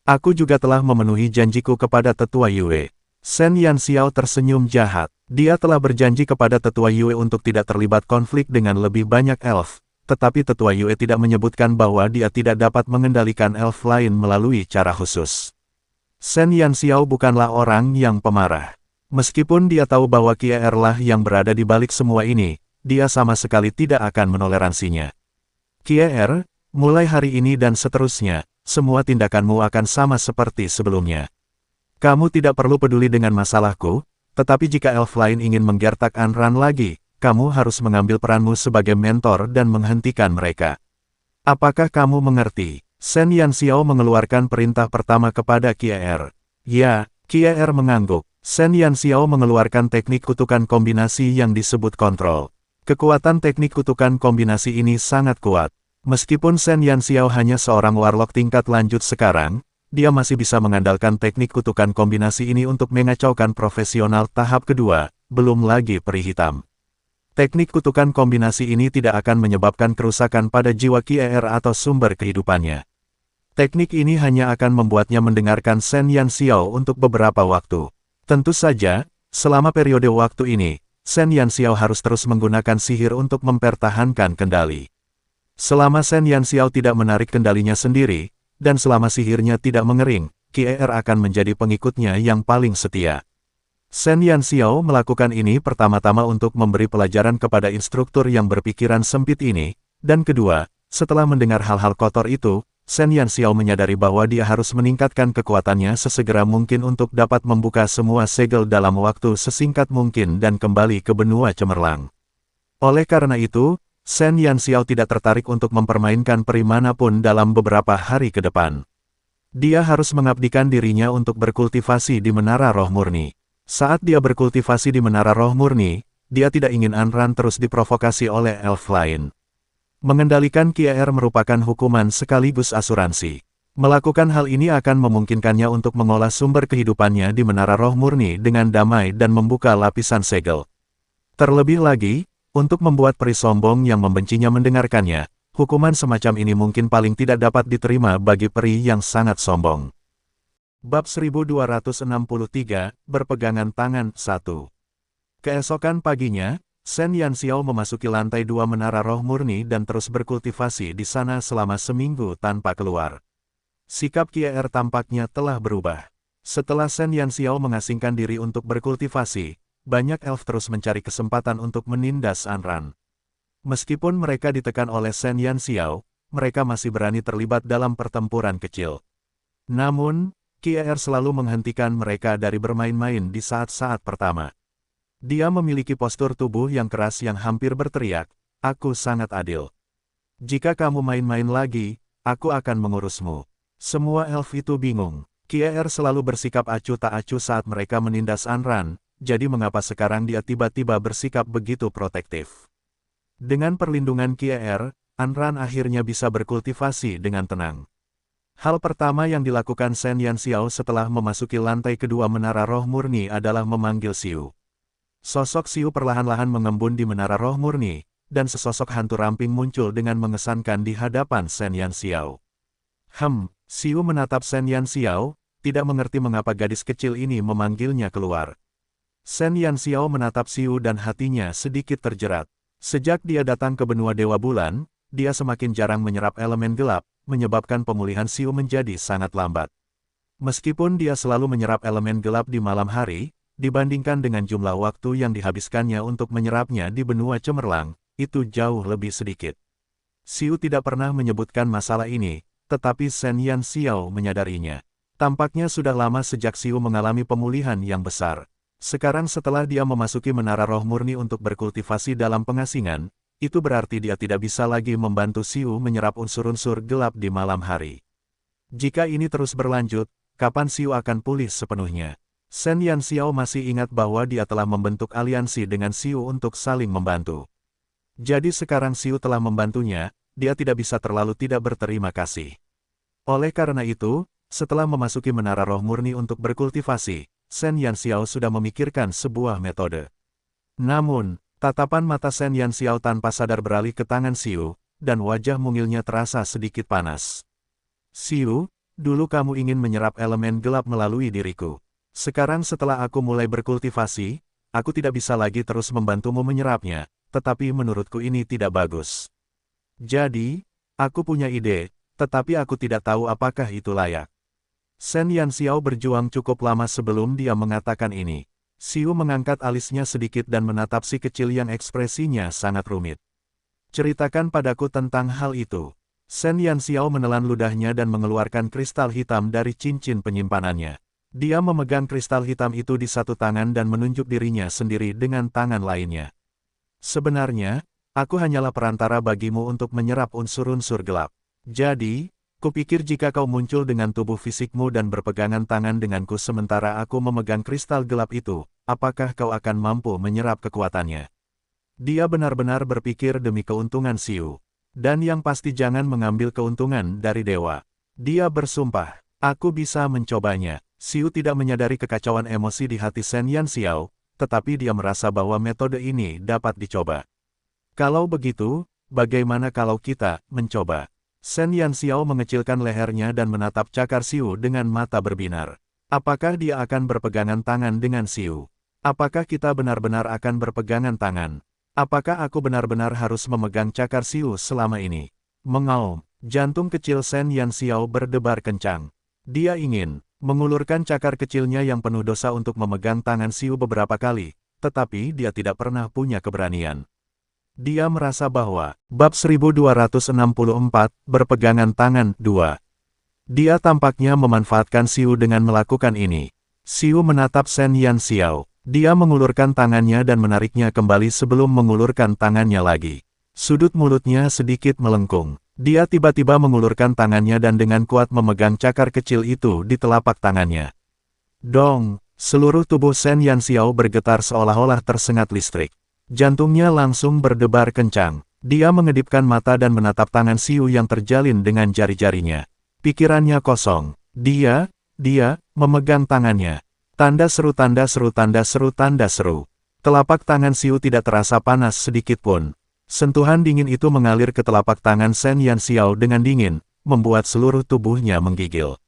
Aku juga telah memenuhi janjiku kepada Tetua Yue. Shen Yanxiao tersenyum jahat. Dia telah berjanji kepada Tetua Yue untuk tidak terlibat konflik dengan lebih banyak elf, tetapi Tetua Yue tidak menyebutkan bahwa dia tidak dapat mengendalikan elf lain melalui cara khusus. Shen Yanxiao bukanlah orang yang pemarah. Meskipun dia tahu bahwa Kier lah yang berada di balik semua ini, dia sama sekali tidak akan menoleransinya. Kier, mulai hari ini dan seterusnya, semua tindakanmu akan sama seperti sebelumnya. Kamu tidak perlu peduli dengan masalahku, tetapi jika elf lain ingin menggertak Anran lagi, kamu harus mengambil peranmu sebagai mentor dan menghentikan mereka. Apakah kamu mengerti? Shen Yanxiao mengeluarkan perintah pertama kepada Kier. Ya, Kier mengangguk. Shen Yanxiao mengeluarkan teknik kutukan kombinasi yang disebut kontrol. Kekuatan teknik kutukan kombinasi ini sangat kuat. Meskipun Shen Yanxiao hanya seorang warlock tingkat lanjut sekarang, dia masih bisa mengandalkan teknik kutukan kombinasi ini untuk mengacaukan profesional tahap kedua, belum lagi peri hitam. Teknik kutukan kombinasi ini tidak akan menyebabkan kerusakan pada jiwa Kier atau sumber kehidupannya. Teknik ini hanya akan membuatnya mendengarkan Shen Yanxiao untuk beberapa waktu. Tentu saja, selama periode waktu ini, Shen Yanxiao harus terus menggunakan sihir untuk mempertahankan kendali. Selama Shen Yanxiao tidak menarik kendalinya sendiri, dan selama sihirnya tidak mengering, Kier akan menjadi pengikutnya yang paling setia. Shen Yanxiao melakukan ini pertama-tama untuk memberi pelajaran kepada instruktur yang berpikiran sempit ini, dan kedua, setelah mendengar hal-hal kotor itu, Shen Yanxiao menyadari bahwa dia harus meningkatkan kekuatannya sesegera mungkin untuk dapat membuka semua segel dalam waktu sesingkat mungkin dan kembali ke benua cemerlang. Oleh karena itu, Shen Yanxiao tidak tertarik untuk mempermainkan peri manapun dalam beberapa hari ke depan. Dia harus mengabdikan dirinya untuk berkultivasi di Menara Roh Murni. Saat dia berkultivasi di Menara Roh Murni, dia tidak ingin Anran terus diprovokasi oleh elf lain. Mengendalikan Kier merupakan hukuman sekaligus asuransi. Melakukan hal ini akan memungkinkannya untuk mengolah sumber kehidupannya di Menara Roh Murni dengan damai dan membuka lapisan segel. Terlebih lagi, untuk membuat peri sombong yang membencinya mendengarkannya, hukuman semacam ini mungkin paling tidak dapat diterima bagi peri yang sangat sombong. Bab 1263, Berpegangan Tangan 1. Keesokan paginya, Shen Yanxiao memasuki lantai 2 Menara Roh Murni dan terus berkultivasi di sana selama seminggu tanpa keluar. Sikap Kier tampaknya telah berubah. Setelah Shen Yanxiao mengasingkan diri untuk berkultivasi, banyak elf terus mencari kesempatan untuk menindas Anran. Meskipun mereka ditekan oleh Shen Yanxiao, mereka masih berani terlibat dalam pertempuran kecil. Namun, Kier selalu menghentikan mereka dari bermain-main di saat-saat pertama. Dia memiliki postur tubuh yang keras yang hampir berteriak, "Aku sangat adil. Jika kamu main-main lagi, aku akan mengurusmu." Semua elf itu bingung. Kier selalu bersikap acuh tak acuh saat mereka menindas Anran. Jadi mengapa sekarang dia tiba-tiba bersikap begitu protektif? Dengan perlindungan Kier, Anran akhirnya bisa berkultivasi dengan tenang. Hal pertama yang dilakukan Shen Yanxiao setelah memasuki lantai kedua Menara Roh Murni adalah memanggil Xiu. Sosok Xiu perlahan-lahan mengembun di Menara Roh Murni, dan sesosok hantu ramping muncul dengan mengesankan di hadapan Shen Yanxiao. Xiu menatap Shen Yanxiao, tidak mengerti mengapa gadis kecil ini memanggilnya keluar. Shen Yanxiao menatap Xiu dan hatinya sedikit terjerat. Sejak dia datang ke benua Dewa Bulan, dia semakin jarang menyerap elemen gelap, menyebabkan pemulihan Xiu menjadi sangat lambat. Meskipun dia selalu menyerap elemen gelap di malam hari, dibandingkan dengan jumlah waktu yang dihabiskannya untuk menyerapnya di benua cemerlang, itu jauh lebih sedikit. Xiu tidak pernah menyebutkan masalah ini, tetapi Shen Yanxiao menyadarinya. Tampaknya sudah lama sejak Xiu mengalami pemulihan yang besar. Sekarang setelah dia memasuki Menara Roh Murni untuk berkultivasi dalam pengasingan, itu berarti dia tidak bisa lagi membantu Xiu menyerap unsur-unsur gelap di malam hari. Jika ini terus berlanjut, kapan Xiu akan pulih sepenuhnya? Shen Yanxiao masih ingat bahwa dia telah membentuk aliansi dengan Xiu untuk saling membantu. Jadi sekarang Xiu telah membantunya, dia tidak bisa terlalu tidak berterima kasih. Oleh karena itu, setelah memasuki menara roh murni untuk berkultivasi, Shen Yanxiao sudah memikirkan sebuah metode. Namun, tatapan mata Shen Yanxiao tanpa sadar beralih ke tangan Xiu, dan wajah mungilnya terasa sedikit panas. Xiu, dulu kamu ingin menyerap elemen gelap melalui diriku. Sekarang setelah aku mulai berkultivasi, aku tidak bisa lagi terus membantumu menyerapnya, tetapi menurutku ini tidak bagus. Jadi, aku punya ide, tetapi aku tidak tahu apakah itu layak. Shen Yanxiao berjuang cukup lama sebelum dia mengatakan ini. Xiu mengangkat alisnya sedikit dan menatap si kecil yang ekspresinya sangat rumit. Ceritakan padaku tentang hal itu. Shen Yanxiao menelan ludahnya dan mengeluarkan kristal hitam dari cincin penyimpanannya. Dia memegang kristal hitam itu di satu tangan dan menunjuk dirinya sendiri dengan tangan lainnya. Sebenarnya, aku hanyalah perantara bagimu untuk menyerap unsur-unsur gelap. Jadi, kupikir jika kau muncul dengan tubuh fisikmu dan berpegangan tangan denganku sementara aku memegang kristal gelap itu, apakah kau akan mampu menyerap kekuatannya? Dia benar-benar berpikir demi keuntungan Xiu. Dan yang pasti jangan mengambil keuntungan dari dewa. Dia bersumpah, aku bisa mencobanya. Xiu tidak menyadari kekacauan emosi di hati Shen Yanxiao, tetapi dia merasa bahwa metode ini dapat dicoba. Kalau begitu, bagaimana kalau kita mencoba? Shen Yanxiao mengecilkan lehernya dan menatap cakar Xiu dengan mata berbinar. Apakah dia akan berpegangan tangan dengan Xiu? Apakah kita benar-benar akan berpegangan tangan? Apakah aku benar-benar harus memegang cakar Xiu selama ini? Mengaum, jantung kecil Shen Yanxiao berdebar kencang. Dia ingin mengulurkan cakar kecilnya yang penuh dosa untuk memegang tangan Xiu beberapa kali, tetapi dia tidak pernah punya keberanian. Dia merasa bahwa, bab 1264, berpegangan tangan, 2. Dia tampaknya memanfaatkan Xiu dengan melakukan ini. Xiu menatap Shen Yanxiao. Dia mengulurkan tangannya dan menariknya kembali sebelum mengulurkan tangannya lagi. Sudut mulutnya sedikit melengkung. Dia tiba-tiba mengulurkan tangannya dan dengan kuat memegang cakar kecil itu di telapak tangannya. Dong, seluruh tubuh Shen Yanxiao bergetar seolah-olah tersengat listrik. Jantungnya langsung berdebar kencang. Dia mengedipkan mata dan menatap tangan Xiu yang terjalin dengan jari-jarinya. Pikirannya kosong. Dia memegang tangannya. Tanda seru, tanda seru, tanda seru, tanda seru. Telapak tangan Xiu tidak terasa panas sedikit pun. Sentuhan dingin itu mengalir ke telapak tangan Shen Yanxiao dengan dingin, membuat seluruh tubuhnya menggigil.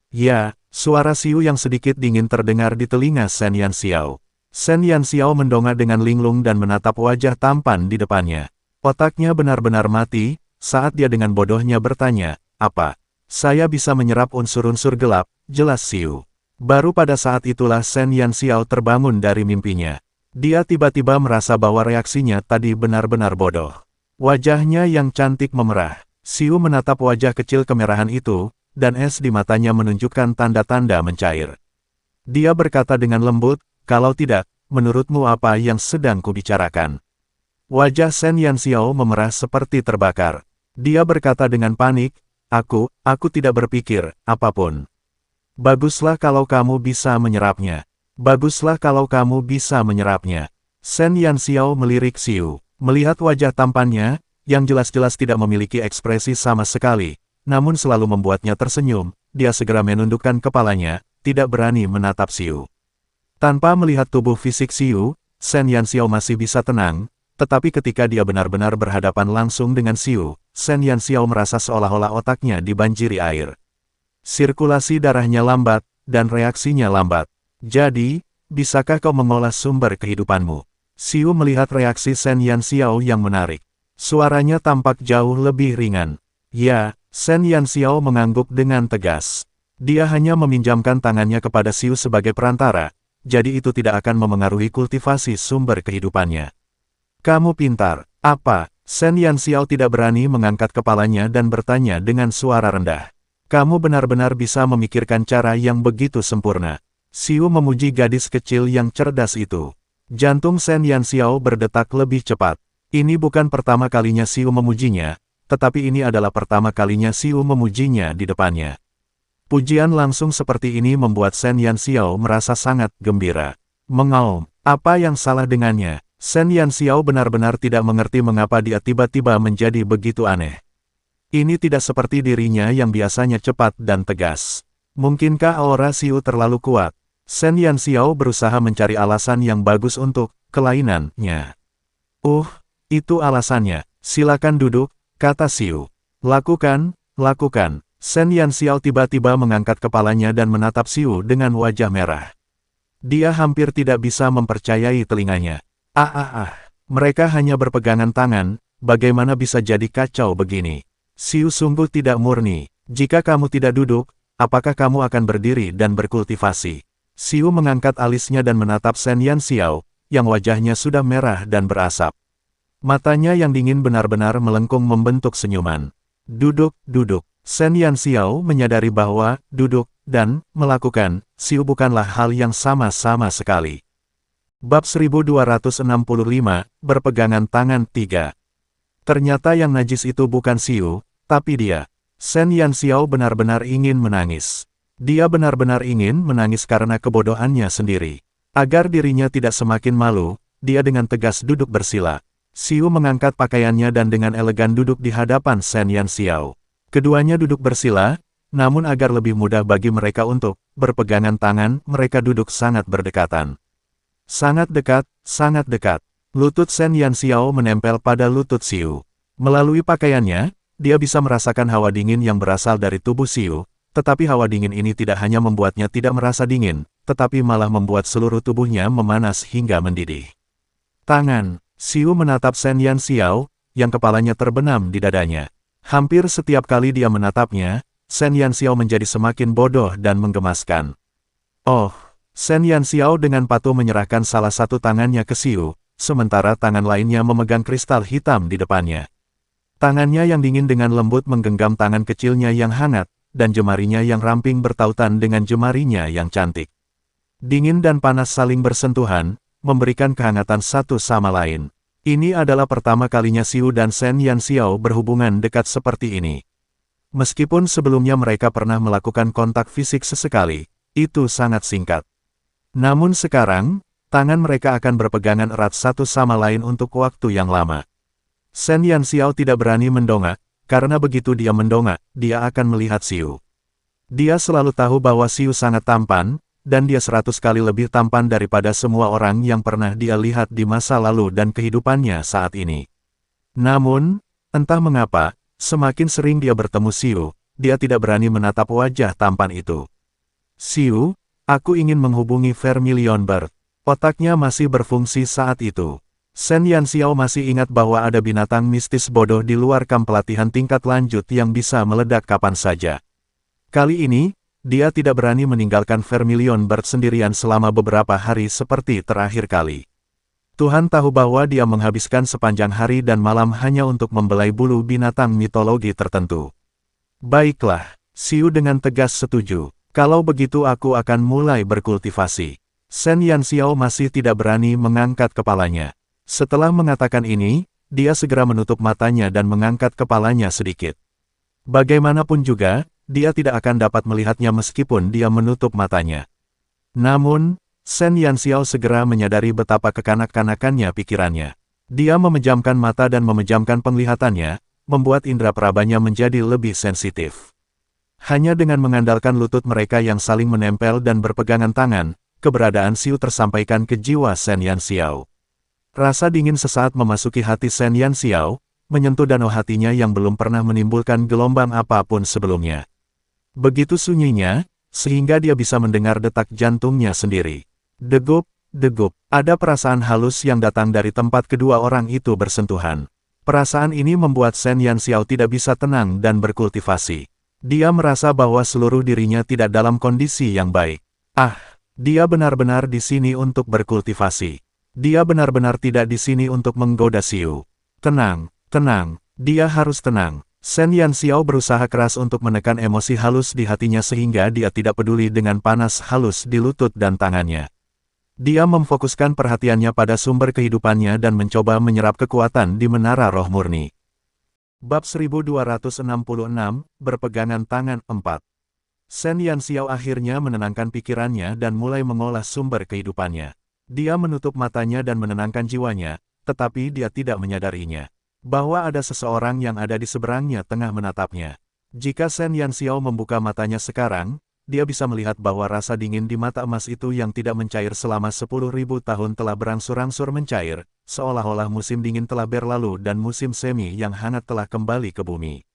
Ya, suara Xiu yang sedikit dingin terdengar di telinga Shen Yanxiao. Shen Yanxiao mendongak dengan linglung dan menatap wajah tampan di depannya. Otaknya benar-benar mati, saat dia dengan bodohnya bertanya, apa? Saya bisa menyerap unsur-unsur gelap, jelas Xiu. Baru pada saat itulah Shen Yanxiao terbangun dari mimpinya. Dia tiba-tiba merasa bahwa reaksinya tadi benar-benar bodoh. Wajahnya yang cantik memerah. Xiu menatap wajah kecil kemerahan itu, dan es di matanya menunjukkan tanda-tanda mencair. Dia berkata dengan lembut, kalau tidak, menurutmu apa yang sedang kubicarakan? Wajah Shen Yanxiao memerah seperti terbakar. Dia berkata dengan panik, aku tidak berpikir, apapun. Baguslah kalau kamu bisa menyerapnya. Baguslah kalau kamu bisa menyerapnya. Shen Yanxiao melirik Xiu. Melihat wajah tampannya, yang jelas-jelas tidak memiliki ekspresi sama sekali, namun selalu membuatnya tersenyum, dia segera menundukkan kepalanya, tidak berani menatap Xiu. Tanpa melihat tubuh fisik Xiu, Shen Yanxiao masih bisa tenang, tetapi ketika dia benar-benar berhadapan langsung dengan Xiu, Shen Yanxiao merasa seolah-olah otaknya dibanjiri air. Sirkulasi darahnya lambat, dan reaksinya lambat. Jadi, bisakah kau mengolah sumber kehidupanmu? Xiu melihat reaksi Shen Yanxiao yang menarik. Suaranya tampak jauh lebih ringan. Ya, Shen Yanxiao mengangguk dengan tegas. Dia hanya meminjamkan tangannya kepada Xiu sebagai perantara, jadi itu tidak akan memengaruhi kultivasi sumber kehidupannya. Kamu pintar, apa? Shen Yanxiao tidak berani mengangkat kepalanya dan bertanya dengan suara rendah. Kamu benar-benar bisa memikirkan cara yang begitu sempurna. Xiu memuji gadis kecil yang cerdas itu. Jantung Shen Yanxiao berdetak lebih cepat. Ini bukan pertama kalinya Xiu memujinya, tetapi ini adalah pertama kalinya Xiu memujinya di depannya. Pujian langsung seperti ini membuat Shen Yanxiao merasa sangat gembira. Mengaum, apa yang salah dengannya? Shen Yanxiao benar-benar tidak mengerti mengapa dia tiba-tiba menjadi begitu aneh. Ini tidak seperti dirinya yang biasanya cepat dan tegas. Mungkinkah aura Xiu terlalu kuat? Shen Yanxiao berusaha mencari alasan yang bagus untuk kelainannya. Itu alasannya. Silakan duduk, kata Xiu. Lakukan, lakukan. Shen Yanxiao tiba-tiba mengangkat kepalanya dan menatap Xiu dengan wajah merah. Dia hampir tidak bisa mempercayai telinganya. Mereka hanya berpegangan tangan, bagaimana bisa jadi kacau begini? Xiu sungguh tidak murni. Jika kamu tidak duduk, apakah kamu akan berdiri dan berkultivasi? Xiu mengangkat alisnya dan menatap Shen Yanxiao, yang wajahnya sudah merah dan berasap. Matanya yang dingin benar-benar melengkung membentuk senyuman. Duduk, duduk. Shen Yanxiao menyadari bahwa duduk dan melakukan Xiu bukanlah hal yang sama-sama sekali. Bab 1265, Berpegangan Tangan 3. Ternyata yang najis itu bukan Xiu, tapi dia. Shen Yanxiao benar-benar ingin menangis. Dia benar-benar ingin menangis karena kebodohannya sendiri. Agar dirinya tidak semakin malu, dia dengan tegas duduk bersila. Xiu mengangkat pakaiannya dan dengan elegan duduk di hadapan Shen Yanxiao. Keduanya duduk bersila, namun agar lebih mudah bagi mereka untuk berpegangan tangan, mereka duduk sangat berdekatan. Sangat dekat, sangat dekat. Lutut Shen Yanxiao menempel pada lutut Xiu. Melalui pakaiannya, dia bisa merasakan hawa dingin yang berasal dari tubuh Xiu, tetapi hawa dingin ini tidak hanya membuatnya tidak merasa dingin, tetapi malah membuat seluruh tubuhnya memanas hingga mendidih. Tangan, Xiu menatap Shen Yanxiao, yang kepalanya terbenam di dadanya. Hampir setiap kali dia menatapnya, Shen Yanxiao menjadi semakin bodoh dan menggemaskan. Shen Yanxiao dengan patuh menyerahkan salah satu tangannya ke Xiu, sementara tangan lainnya memegang kristal hitam di depannya. Tangannya yang dingin dengan lembut menggenggam tangan kecilnya yang hangat, dan jemarinya yang ramping bertautan dengan jemarinya yang cantik. Dingin dan panas saling bersentuhan, memberikan kehangatan satu sama lain. Ini adalah pertama kalinya Xiu dan Shen Yanxiao berhubungan dekat seperti ini. Meskipun sebelumnya mereka pernah melakukan kontak fisik sesekali, itu sangat singkat. Namun sekarang, tangan mereka akan berpegangan erat satu sama lain untuk waktu yang lama. Shen Yanxiao tidak berani mendongak, karena begitu dia mendongak, dia akan melihat Xiu. Dia selalu tahu bahwa Xiu sangat tampan, dan dia 100 kali lebih tampan daripada semua orang yang pernah dia lihat di masa lalu dan kehidupannya saat ini. Namun, entah mengapa, semakin sering dia bertemu Xiu, dia tidak berani menatap wajah tampan itu. Xiu, aku ingin menghubungi Vermilion Bird. Otaknya masih berfungsi saat itu. Shen Yanxiao masih ingat bahwa ada binatang mistis bodoh di luar kamp pelatihan tingkat lanjut yang bisa meledak kapan saja. Kali ini, dia tidak berani meninggalkan Vermilion Bird sendirian selama beberapa hari seperti terakhir kali. Tuhan tahu bahwa dia menghabiskan sepanjang hari dan malam hanya untuk membelai bulu binatang mitologi tertentu. Baiklah, Xiu dengan tegas setuju. Kalau begitu aku akan mulai berkultivasi. Shen Yanxiao masih tidak berani mengangkat kepalanya. Setelah mengatakan ini, dia segera menutup matanya dan mengangkat kepalanya sedikit. Bagaimanapun juga, dia tidak akan dapat melihatnya meskipun dia menutup matanya. Namun, Shen Yanxiao segera menyadari betapa kekanak-kanakannya pikirannya. Dia memejamkan mata dan memejamkan penglihatannya, membuat indera perabanya menjadi lebih sensitif. Hanya dengan mengandalkan lutut mereka yang saling menempel dan berpegangan tangan, keberadaan Xiu tersampaikan ke jiwa Shen Yanxiao. Rasa dingin sesaat memasuki hati Shen Yanxiao, menyentuh danau hatinya yang belum pernah menimbulkan gelombang apapun sebelumnya. Begitu sunyinya, sehingga dia bisa mendengar detak jantungnya sendiri. Degup, degup, ada perasaan halus yang datang dari tempat kedua orang itu bersentuhan. Perasaan ini membuat Shen Yanxiao tidak bisa tenang dan berkultivasi. Dia merasa bahwa seluruh dirinya tidak dalam kondisi yang baik. Dia benar-benar di sini untuk berkultivasi. Dia benar-benar tidak di sini untuk menggoda Xiu. Tenang, tenang, dia harus tenang. Shen Yanxiao berusaha keras untuk menekan emosi halus di hatinya sehingga dia tidak peduli dengan panas halus di lutut dan tangannya. Dia memfokuskan perhatiannya pada sumber kehidupannya dan mencoba menyerap kekuatan di menara roh murni. Bab 1266, Berpegangan Tangan 4. Shen Yanxiao akhirnya menenangkan pikirannya dan mulai mengolah sumber kehidupannya. Dia menutup matanya dan menenangkan jiwanya, tetapi dia tidak menyadarinya. bahwa ada seseorang yang ada di seberangnya tengah menatapnya. Jika Shen Yanxiao membuka matanya sekarang, dia bisa melihat bahwa rasa dingin di mata emas itu yang tidak mencair selama 10.000 tahun telah berangsur-angsur mencair, seolah-olah musim dingin telah berlalu dan musim semi yang hangat telah kembali ke bumi.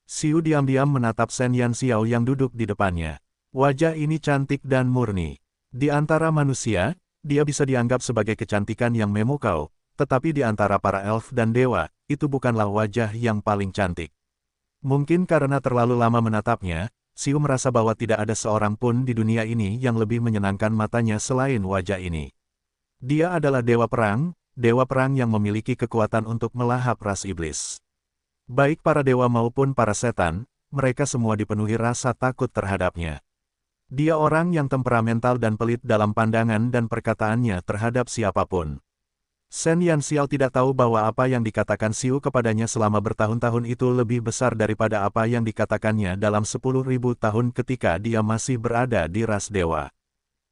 Xiu diam-diam menatap Shen Yanxiao yang duduk di depannya. Wajah ini cantik dan murni. Di antara manusia, dia bisa dianggap sebagai kecantikan yang memukau, tetapi di antara para elf dan dewa, itu bukanlah wajah yang paling cantik. Mungkin karena terlalu lama menatapnya, Xiu merasa bahwa tidak ada seorang pun di dunia ini yang lebih menyenangkan matanya selain wajah ini. Dia adalah dewa perang yang memiliki kekuatan untuk melahap ras iblis. Baik para dewa maupun para setan, mereka semua dipenuhi rasa takut terhadapnya. Dia orang yang temperamental dan pelit dalam pandangan dan perkataannya terhadap siapapun. Shen Yanxiao tidak tahu bahwa apa yang dikatakan Xiu kepadanya selama bertahun-tahun itu lebih besar daripada apa yang dikatakannya dalam 10.000 tahun ketika dia masih berada di ras dewa.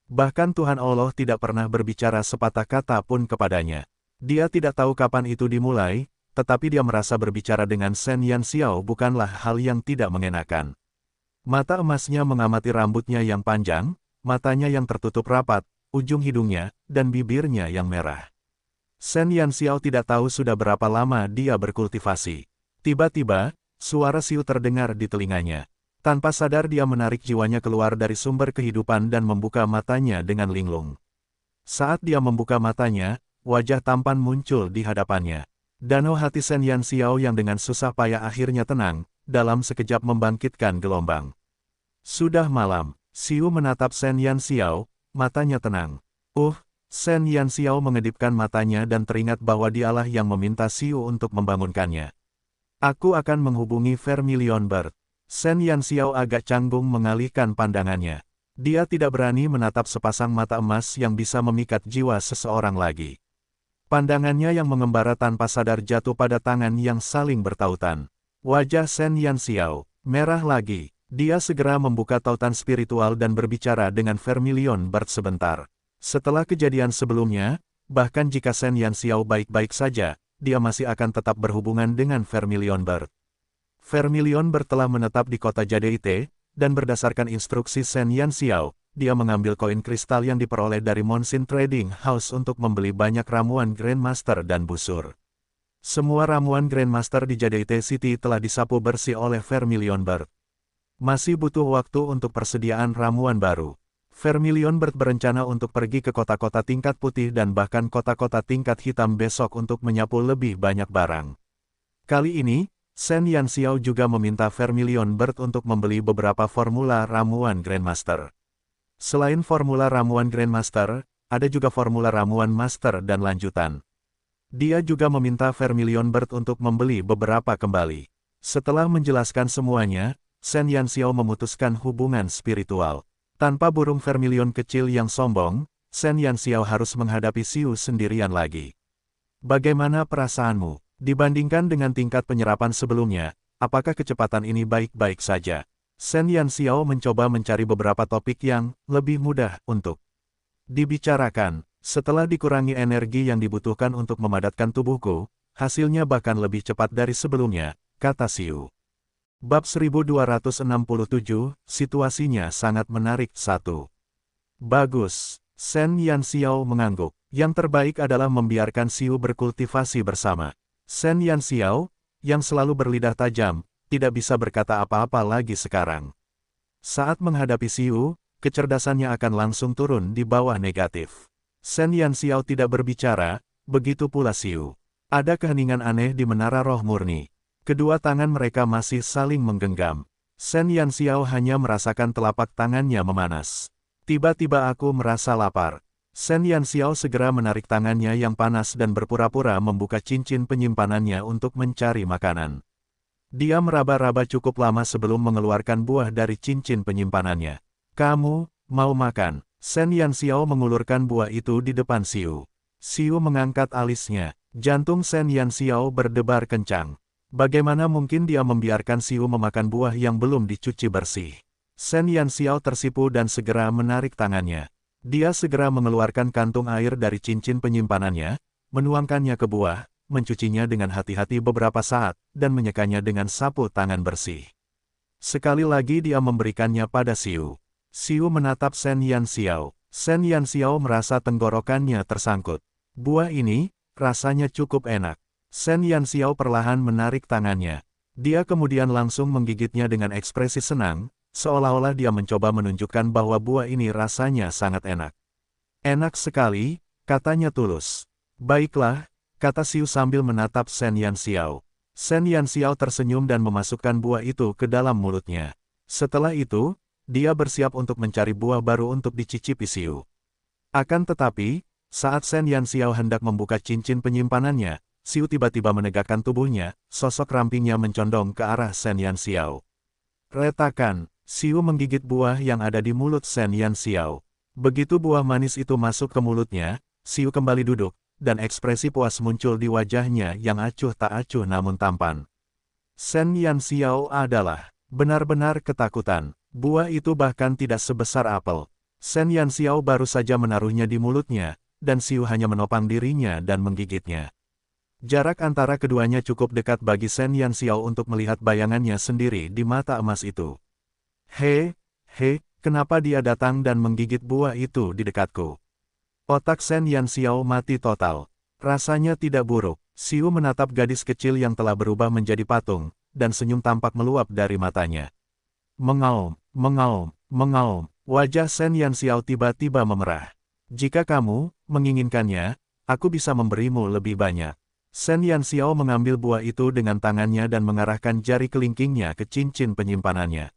Bahkan Tuhan Allah tidak pernah berbicara sepatah kata pun kepadanya. Dia tidak tahu kapan itu dimulai, tetapi dia merasa berbicara dengan Shen Yanxiao bukanlah hal yang tidak mengenakan. Mata emasnya mengamati rambutnya yang panjang, matanya yang tertutup rapat, ujung hidungnya, dan bibirnya yang merah. Shen Yanxiao tidak tahu sudah berapa lama dia berkultivasi. Tiba-tiba, suara Xiu terdengar di telinganya. Tanpa sadar dia menarik jiwanya keluar dari sumber kehidupan dan membuka matanya dengan linglung. Saat dia membuka matanya, wajah tampan muncul di hadapannya. Danau hati Shen Yanxiao yang dengan susah payah akhirnya tenang, dalam sekejap membangkitkan gelombang. Sudah malam, Xiu menatap Shen Yanxiao, matanya tenang. Shen Yanxiao mengedipkan matanya dan teringat bahwa dialah yang meminta Xiu untuk membangunkannya. Aku akan menghubungi Vermilion Bird. Shen Yanxiao agak canggung mengalihkan pandangannya. Dia tidak berani menatap sepasang mata emas yang bisa memikat jiwa seseorang lagi. Pandangannya yang mengembara tanpa sadar jatuh pada tangan yang saling bertautan. Wajah Shen Yanxiao merah lagi. Dia segera membuka tautan spiritual dan berbicara dengan Vermilion Bird sebentar. Setelah kejadian sebelumnya, bahkan jika Shen Yanxiao baik-baik saja, dia masih akan tetap berhubungan dengan Vermilion Bird. Vermilion Bird telah menetap di kota Jade, dan berdasarkan instruksi Shen Yanxiao, dia mengambil koin kristal yang diperoleh dari Monsin Trading House untuk membeli banyak ramuan Grandmaster dan busur. Semua ramuan Grandmaster di Jade City telah disapu bersih oleh Vermilion Bird. Masih butuh waktu untuk persediaan ramuan baru. Vermilion Bird berencana untuk pergi ke kota-kota tingkat putih dan bahkan kota-kota tingkat hitam besok untuk menyapu lebih banyak barang. Kali ini, Shen Yanxiao juga meminta Vermilion Bird untuk membeli beberapa formula ramuan Grandmaster. Selain formula ramuan Grandmaster, ada juga formula ramuan Master dan lanjutan. Dia juga meminta Vermilion Bird untuk membeli beberapa kembali. Setelah menjelaskan semuanya, Shen Yanxiao memutuskan hubungan spiritual. Tanpa burung Vermilion kecil yang sombong, Shen Yanxiao harus menghadapi Xiu sendirian lagi. Bagaimana perasaanmu? Dibandingkan dengan tingkat penyerapan sebelumnya, apakah kecepatan ini baik-baik saja? Shen Yanxiao mencoba mencari beberapa topik yang lebih mudah untuk dibicarakan. Setelah dikurangi energi yang dibutuhkan untuk memadatkan tubuhku, hasilnya bahkan lebih cepat dari sebelumnya, kata Xiu. Bab 1267, situasinya sangat menarik. 1. Bagus. Shen Yanxiao mengangguk. Yang terbaik adalah membiarkan Xiu berkultivasi bersama. Shen Yanxiao, yang selalu berlidah tajam, tidak bisa berkata apa-apa lagi sekarang. Saat menghadapi Xiu, kecerdasannya akan langsung turun di bawah negatif. Shen Yanxiao tidak berbicara, begitu pula Xiu. Ada keheningan aneh di menara roh murni. Kedua tangan mereka masih saling menggenggam. Shen Yanxiao hanya merasakan telapak tangannya memanas. Tiba-tiba aku merasa lapar. Shen Yanxiao segera menarik tangannya yang panas dan berpura-pura membuka cincin penyimpanannya untuk mencari makanan. Dia meraba-raba cukup lama sebelum mengeluarkan buah dari cincin penyimpanannya. Kamu, mau makan? Shen Yanxiao mengulurkan buah itu di depan Xiu. Xiu mengangkat alisnya. Jantung Shen Yanxiao berdebar kencang. Bagaimana mungkin dia membiarkan Xiu memakan buah yang belum dicuci bersih? Shen Yanxiao tersipu dan segera menarik tangannya. Dia segera mengeluarkan kantung air dari cincin penyimpanannya, menuangkannya ke buah, mencucinya dengan hati-hati beberapa saat, dan menyekanya dengan sapu tangan bersih. Sekali lagi dia memberikannya pada Xiu. Xiu menatap Shen Yanxiao. Shen Yanxiao merasa tenggorokannya tersangkut. Buah ini, rasanya cukup enak. Shen Yanxiao perlahan menarik tangannya. Dia kemudian langsung menggigitnya dengan ekspresi senang, seolah-olah dia mencoba menunjukkan bahwa buah ini rasanya sangat enak. Enak sekali, katanya tulus. Baiklah, kata Xiu sambil menatap Shen Yanxiao. Shen Yanxiao tersenyum dan memasukkan buah itu ke dalam mulutnya. Setelah itu, dia bersiap untuk mencari buah baru untuk dicicipi Xiu. Akan tetapi, saat Shen Yanxiao hendak membuka cincin penyimpanannya, Xiu tiba-tiba menegakkan tubuhnya, sosok rampingnya mencondong ke arah Shen Yanxiao. Retakan, Xiu menggigit buah yang ada di mulut Shen Yanxiao. Begitu buah manis itu masuk ke mulutnya, Xiu kembali duduk, dan ekspresi puas muncul di wajahnya yang acuh tak acuh namun tampan. Shen Yanxiao adalah benar-benar ketakutan. Buah itu bahkan tidak sebesar apel. Shen Yanxiao baru saja menaruhnya di mulutnya, dan Xiu hanya menopang dirinya dan menggigitnya. Jarak antara keduanya cukup dekat bagi Shen Yanxiao untuk melihat bayangannya sendiri di mata emas itu. Kenapa dia datang dan menggigit buah itu di dekatku? Otak Shen Yanxiao mati total. Rasanya tidak buruk. Xiu menatap gadis kecil yang telah berubah menjadi patung, dan senyum tampak meluap dari matanya. Mengaum. Wajah Shen Yanxiao tiba-tiba memerah. Jika kamu menginginkannya, aku bisa memberimu lebih banyak. Shen Yanxiao mengambil buah itu dengan tangannya dan mengarahkan jari kelingkingnya ke cincin penyimpanannya.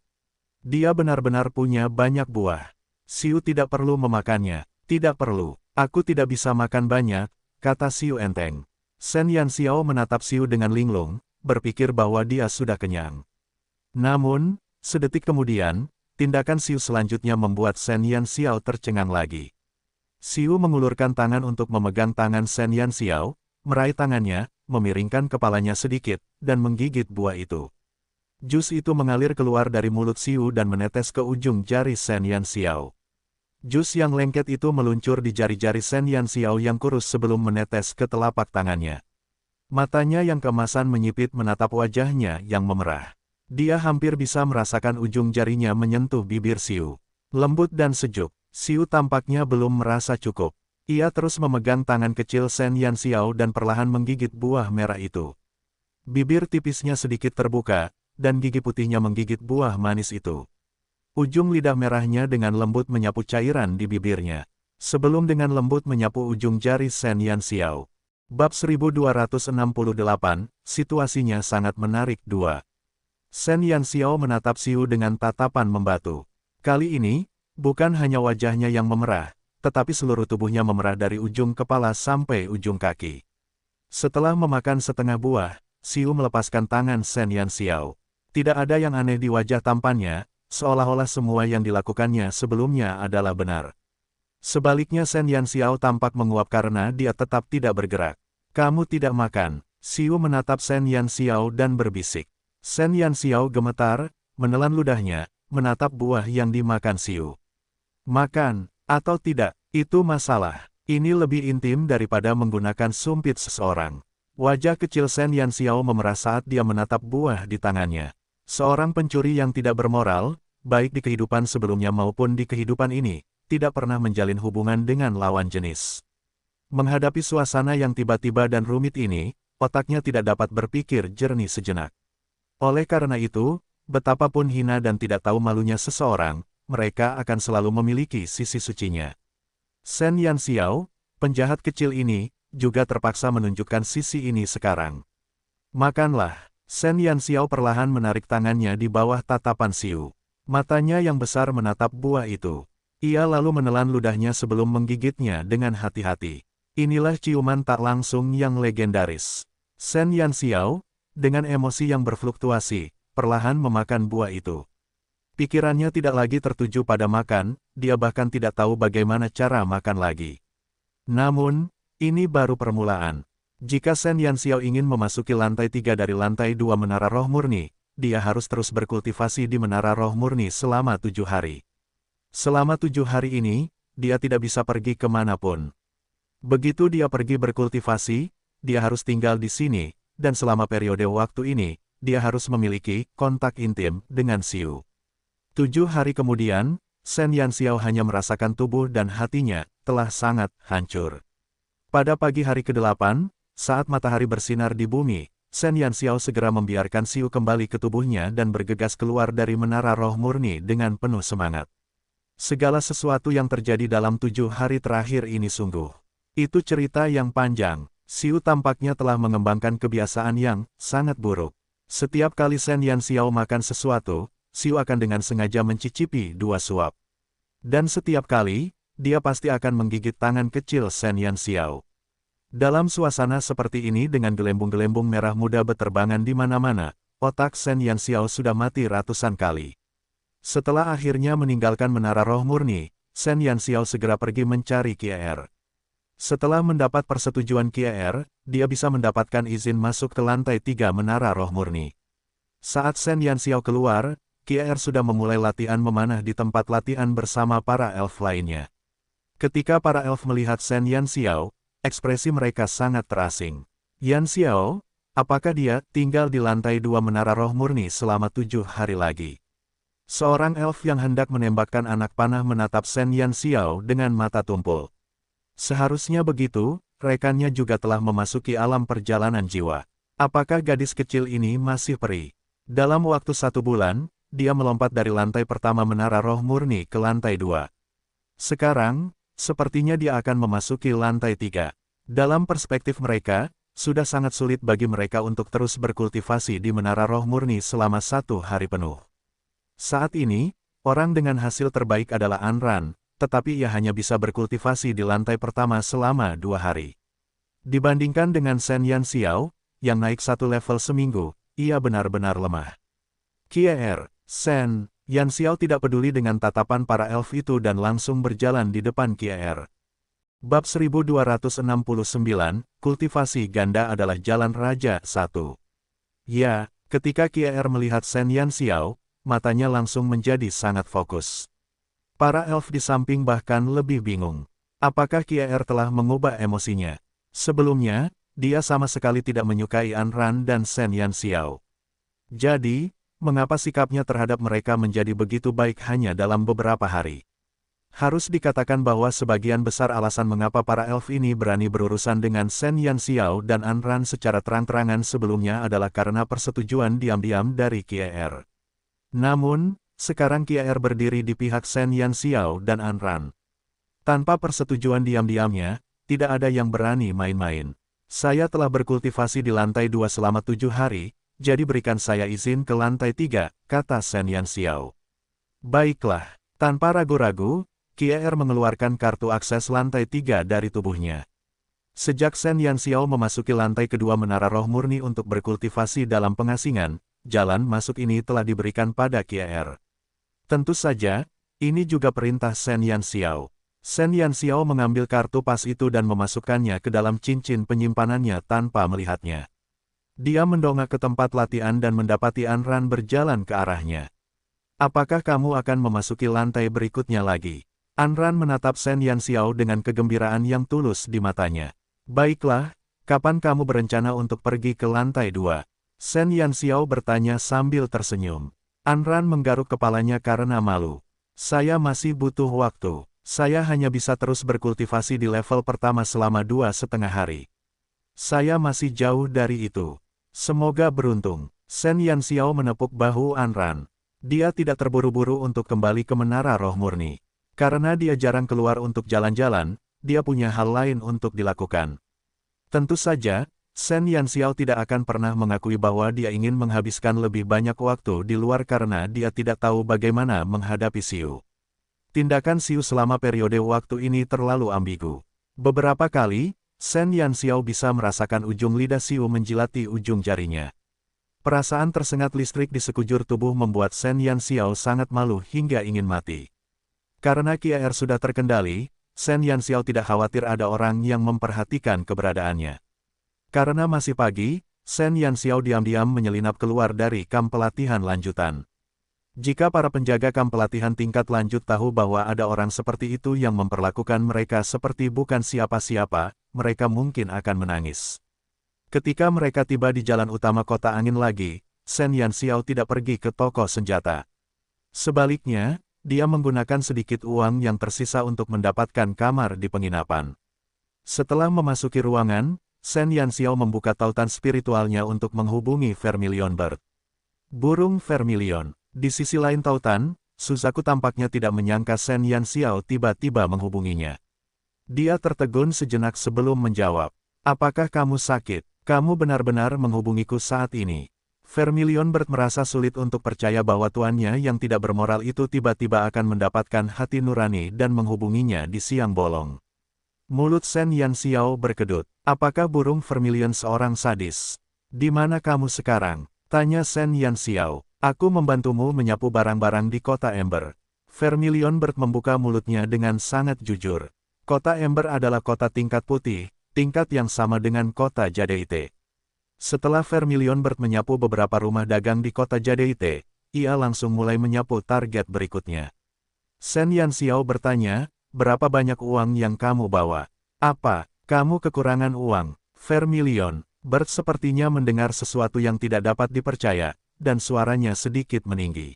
Dia benar-benar punya banyak buah. Xiu tidak perlu memakannya. Tidak perlu. Aku tidak bisa makan banyak, kata Xiu enteng. Shen Yanxiao menatap Xiu dengan linglung, berpikir bahwa dia sudah kenyang. Namun, sedetik kemudian, tindakan Xiu selanjutnya membuat Shen Yanxiao tercengang lagi. Xiu mengulurkan tangan untuk memegang tangan Shen Yanxiao, meraih tangannya, memiringkan kepalanya sedikit, dan menggigit buah itu. Jus itu mengalir keluar dari mulut Xiu dan menetes ke ujung jari Shen Yanxiao. Jus yang lengket itu meluncur di jari-jari Shen Yanxiao yang kurus sebelum menetes ke telapak tangannya. Matanya yang keemasan menyipit menatap wajahnya yang memerah. Dia hampir bisa merasakan ujung jarinya menyentuh bibir Xiu. Lembut dan sejuk, Xiu tampaknya belum merasa cukup. Ia terus memegang tangan kecil Shen Yanxiao dan perlahan menggigit buah merah itu. Bibir tipisnya sedikit terbuka, dan gigi putihnya menggigit buah manis itu. Ujung lidah merahnya dengan lembut menyapu cairan di bibirnya. Sebelum dengan lembut menyapu ujung jari Shen Yanxiao. Bab 1268, situasinya sangat menarik 2. Shen Yanxiao menatap Xiu dengan tatapan membatu. Kali ini, bukan hanya wajahnya yang memerah, tetapi seluruh tubuhnya memerah dari ujung kepala sampai ujung kaki. Setelah memakan setengah buah, Xiu melepaskan tangan Shen Yanxiao. Tidak ada yang aneh di wajah tampannya, seolah-olah semua yang dilakukannya sebelumnya adalah benar. Sebaliknya Shen Yanxiao tampak menguap karena dia tetap tidak bergerak. Kamu tidak makan. Xiu menatap Shen Yanxiao dan berbisik. Shen Yanxiao gemetar, menelan ludahnya, menatap buah yang dimakan Xiu. Makan, atau tidak, itu masalah. Ini lebih intim daripada menggunakan sumpit seseorang. Wajah kecil Shen Yanxiao memerah saat dia menatap buah di tangannya. Seorang pencuri yang tidak bermoral, baik di kehidupan sebelumnya maupun di kehidupan ini, tidak pernah menjalin hubungan dengan lawan jenis. Menghadapi suasana yang tiba-tiba dan rumit ini, otaknya tidak dapat berpikir jernih sejenak. Oleh karena itu, betapapun hina dan tidak tahu malunya seseorang, mereka akan selalu memiliki sisi sucinya. Shen Yanxiao, penjahat kecil ini, juga terpaksa menunjukkan sisi ini sekarang. Makanlah. Shen Yanxiao perlahan menarik tangannya di bawah tatapan Xiu. Matanya yang besar menatap buah itu. Ia lalu menelan ludahnya sebelum menggigitnya dengan hati-hati. Inilah ciuman tak langsung yang legendaris. Shen Yanxiao, dengan emosi yang berfluktuasi, perlahan memakan buah itu. Pikirannya tidak lagi tertuju pada makan, dia bahkan tidak tahu bagaimana cara makan lagi. Namun, ini baru permulaan. Jika Shen Yanxiao ingin memasuki lantai 3 dari lantai 2 Menara Roh Murni, dia harus terus berkultivasi di Menara Roh Murni selama 7 hari. Selama 7 hari ini, dia tidak bisa pergi kemanapun. Begitu dia pergi berkultivasi, dia harus tinggal di sini, dan selama periode waktu ini, dia harus memiliki kontak intim dengan Xiu. 7 hari kemudian, Shen Yanxiao hanya merasakan tubuh dan hatinya telah sangat hancur. Pada pagi hari ke-8, saat matahari bersinar di bumi, Shen Yanxiao segera membiarkan Xiu kembali ke tubuhnya dan bergegas keluar dari menara roh murni dengan penuh semangat. Segala sesuatu yang terjadi dalam 7 hari terakhir ini sungguh. Itu cerita yang panjang. Xiu tampaknya telah mengembangkan kebiasaan yang sangat buruk. Setiap kali Shen Yanxiao makan sesuatu, Xiu akan dengan sengaja mencicipi 2 suap. Dan setiap kali, dia pasti akan menggigit tangan kecil Shen Yanxiao. Dalam suasana seperti ini dengan gelembung-gelembung merah muda beterbangan di mana-mana, otak Shen Yanxiao sudah mati ratusan kali. Setelah akhirnya meninggalkan menara roh murni, Shen Yanxiao segera pergi mencari Kier. Setelah mendapat persetujuan Kier, dia bisa mendapatkan izin masuk ke lantai 3 menara roh murni. Saat Shen Yanxiao keluar, Kier sudah memulai latihan memanah di tempat latihan bersama para elf lainnya. Ketika para elf melihat Shen Yanxiao, ekspresi mereka sangat terasing. Yanxiao, apakah dia tinggal di lantai 2 menara roh murni selama 7 hari lagi? Seorang elf yang hendak menembakkan anak panah menatap Shen Yanxiao dengan mata tumpul. Seharusnya begitu, rekannya juga telah memasuki alam perjalanan jiwa. Apakah gadis kecil ini masih peri? Dalam waktu 1 bulan, dia melompat dari lantai pertama menara roh murni ke lantai 2. Sekarang, sepertinya dia akan memasuki lantai 3. Dalam perspektif mereka, sudah sangat sulit bagi mereka untuk terus berkultivasi di menara roh murni selama 1 hari penuh. Saat ini, orang dengan hasil terbaik adalah Anran, tetapi ia hanya bisa berkultivasi di lantai pertama selama 2 hari. Dibandingkan dengan Shen Yanxiao, yang naik 1 level seminggu, ia benar-benar lemah. Kier, Shen Yanxiao tidak peduli dengan tatapan para elf itu dan langsung berjalan di depan Kier. Bab 1269, Kultivasi Ganda adalah Jalan Raja 1. Ya, ketika Kier melihat Shen Yanxiao, matanya langsung menjadi sangat fokus. Para elf di samping bahkan lebih bingung. Apakah Kier telah mengubah emosinya? Sebelumnya, dia sama sekali tidak menyukai Anran dan Shen Yanxiao. Jadi, mengapa sikapnya terhadap mereka menjadi begitu baik hanya dalam beberapa hari? Harus dikatakan bahwa sebagian besar alasan mengapa para elf ini berani berurusan dengan Shen Yanxiao dan Anran secara terang-terangan sebelumnya adalah karena persetujuan diam-diam dari Kier. Namun, sekarang Kier berdiri di pihak Shen Yanxiao dan Anran. Tanpa persetujuan diam-diamnya, tidak ada yang berani main-main. Saya telah berkultivasi di lantai 2 selama 7 hari, jadi berikan saya izin ke lantai 3, kata Shen Yanxiao. Baiklah, tanpa ragu-ragu, Kier mengeluarkan kartu akses lantai 3 dari tubuhnya. Sejak Shen Yanxiao memasuki lantai kedua menara roh murni untuk berkultivasi dalam pengasingan, jalan masuk ini telah diberikan pada Kier. Tentu saja, ini juga perintah Shen Yanxiao. Shen Yanxiao mengambil kartu pas itu dan memasukkannya ke dalam cincin penyimpanannya tanpa melihatnya. Dia mendongak ke tempat latihan dan mendapati Anran berjalan ke arahnya. Apakah kamu akan memasuki lantai berikutnya lagi? Anran menatap Shen Yanxiao dengan kegembiraan yang tulus di matanya. Baiklah, kapan kamu berencana untuk pergi ke lantai 2? Shen Yanxiao bertanya sambil tersenyum. Anran menggaruk kepalanya karena malu. Saya masih butuh waktu. Saya hanya bisa terus berkultivasi di level pertama selama 2,5 hari. Saya masih jauh dari itu. Semoga beruntung. Shen Yanxiao menepuk bahu Anran. Dia tidak terburu-buru untuk kembali ke menara roh murni. Karena dia jarang keluar untuk jalan-jalan, dia punya hal lain untuk dilakukan. Tentu saja, Shen Yanxiao tidak akan pernah mengakui bahwa dia ingin menghabiskan lebih banyak waktu di luar karena dia tidak tahu bagaimana menghadapi Xiu. Tindakan Xiu selama periode waktu ini terlalu ambigu. Beberapa kali, Shen Yanxiao bisa merasakan ujung lidah Xiu menjilati ujung jarinya. Perasaan tersengat listrik di sekujur tubuh membuat Shen Yanxiao sangat malu hingga ingin mati. Karena Kier sudah terkendali, Shen Yanxiao tidak khawatir ada orang yang memperhatikan keberadaannya. Karena masih pagi, Shen Yanxiao diam-diam menyelinap keluar dari kamp pelatihan lanjutan. Jika para penjaga kamp pelatihan tingkat lanjut tahu bahwa ada orang seperti itu yang memperlakukan mereka seperti bukan siapa-siapa, mereka mungkin akan menangis. Ketika mereka tiba di jalan utama kota angin lagi, Shen Yanxiao tidak pergi ke toko senjata. Sebaliknya, dia menggunakan sedikit uang yang tersisa untuk mendapatkan kamar di penginapan. Setelah memasuki ruangan, Shen Yanxiao membuka tautan spiritualnya untuk menghubungi Vermilion Bird. Burung Vermilion. Di sisi lain tautan, Suzaku tampaknya tidak menyangka Shen Yanxiao tiba-tiba menghubunginya. Dia tertegun sejenak sebelum menjawab. Apakah kamu sakit? Kamu benar-benar menghubungiku saat ini. Vermilion Bird merasa sulit untuk percaya bahwa tuannya yang tidak bermoral itu tiba-tiba akan mendapatkan hati nurani dan menghubunginya di siang bolong. Mulut Shen Yanxiao berkedut. Apakah burung Vermilion seorang sadis? Di mana kamu sekarang? Tanya Shen Yanxiao. Aku membantumu menyapu barang-barang di kota Ember. Vermilion Bird membuka mulutnya dengan sangat jujur. Kota Ember adalah kota tingkat putih, tingkat yang sama dengan kota Jadeite. Setelah Vermilion Bird menyapu beberapa rumah dagang di kota Jadeite, ia langsung mulai menyapu target berikutnya. Shen Yanxiao bertanya, berapa banyak uang yang kamu bawa? Apa, kamu kekurangan uang? Vermilion Bird sepertinya mendengar sesuatu yang tidak dapat dipercaya, dan suaranya sedikit meninggi.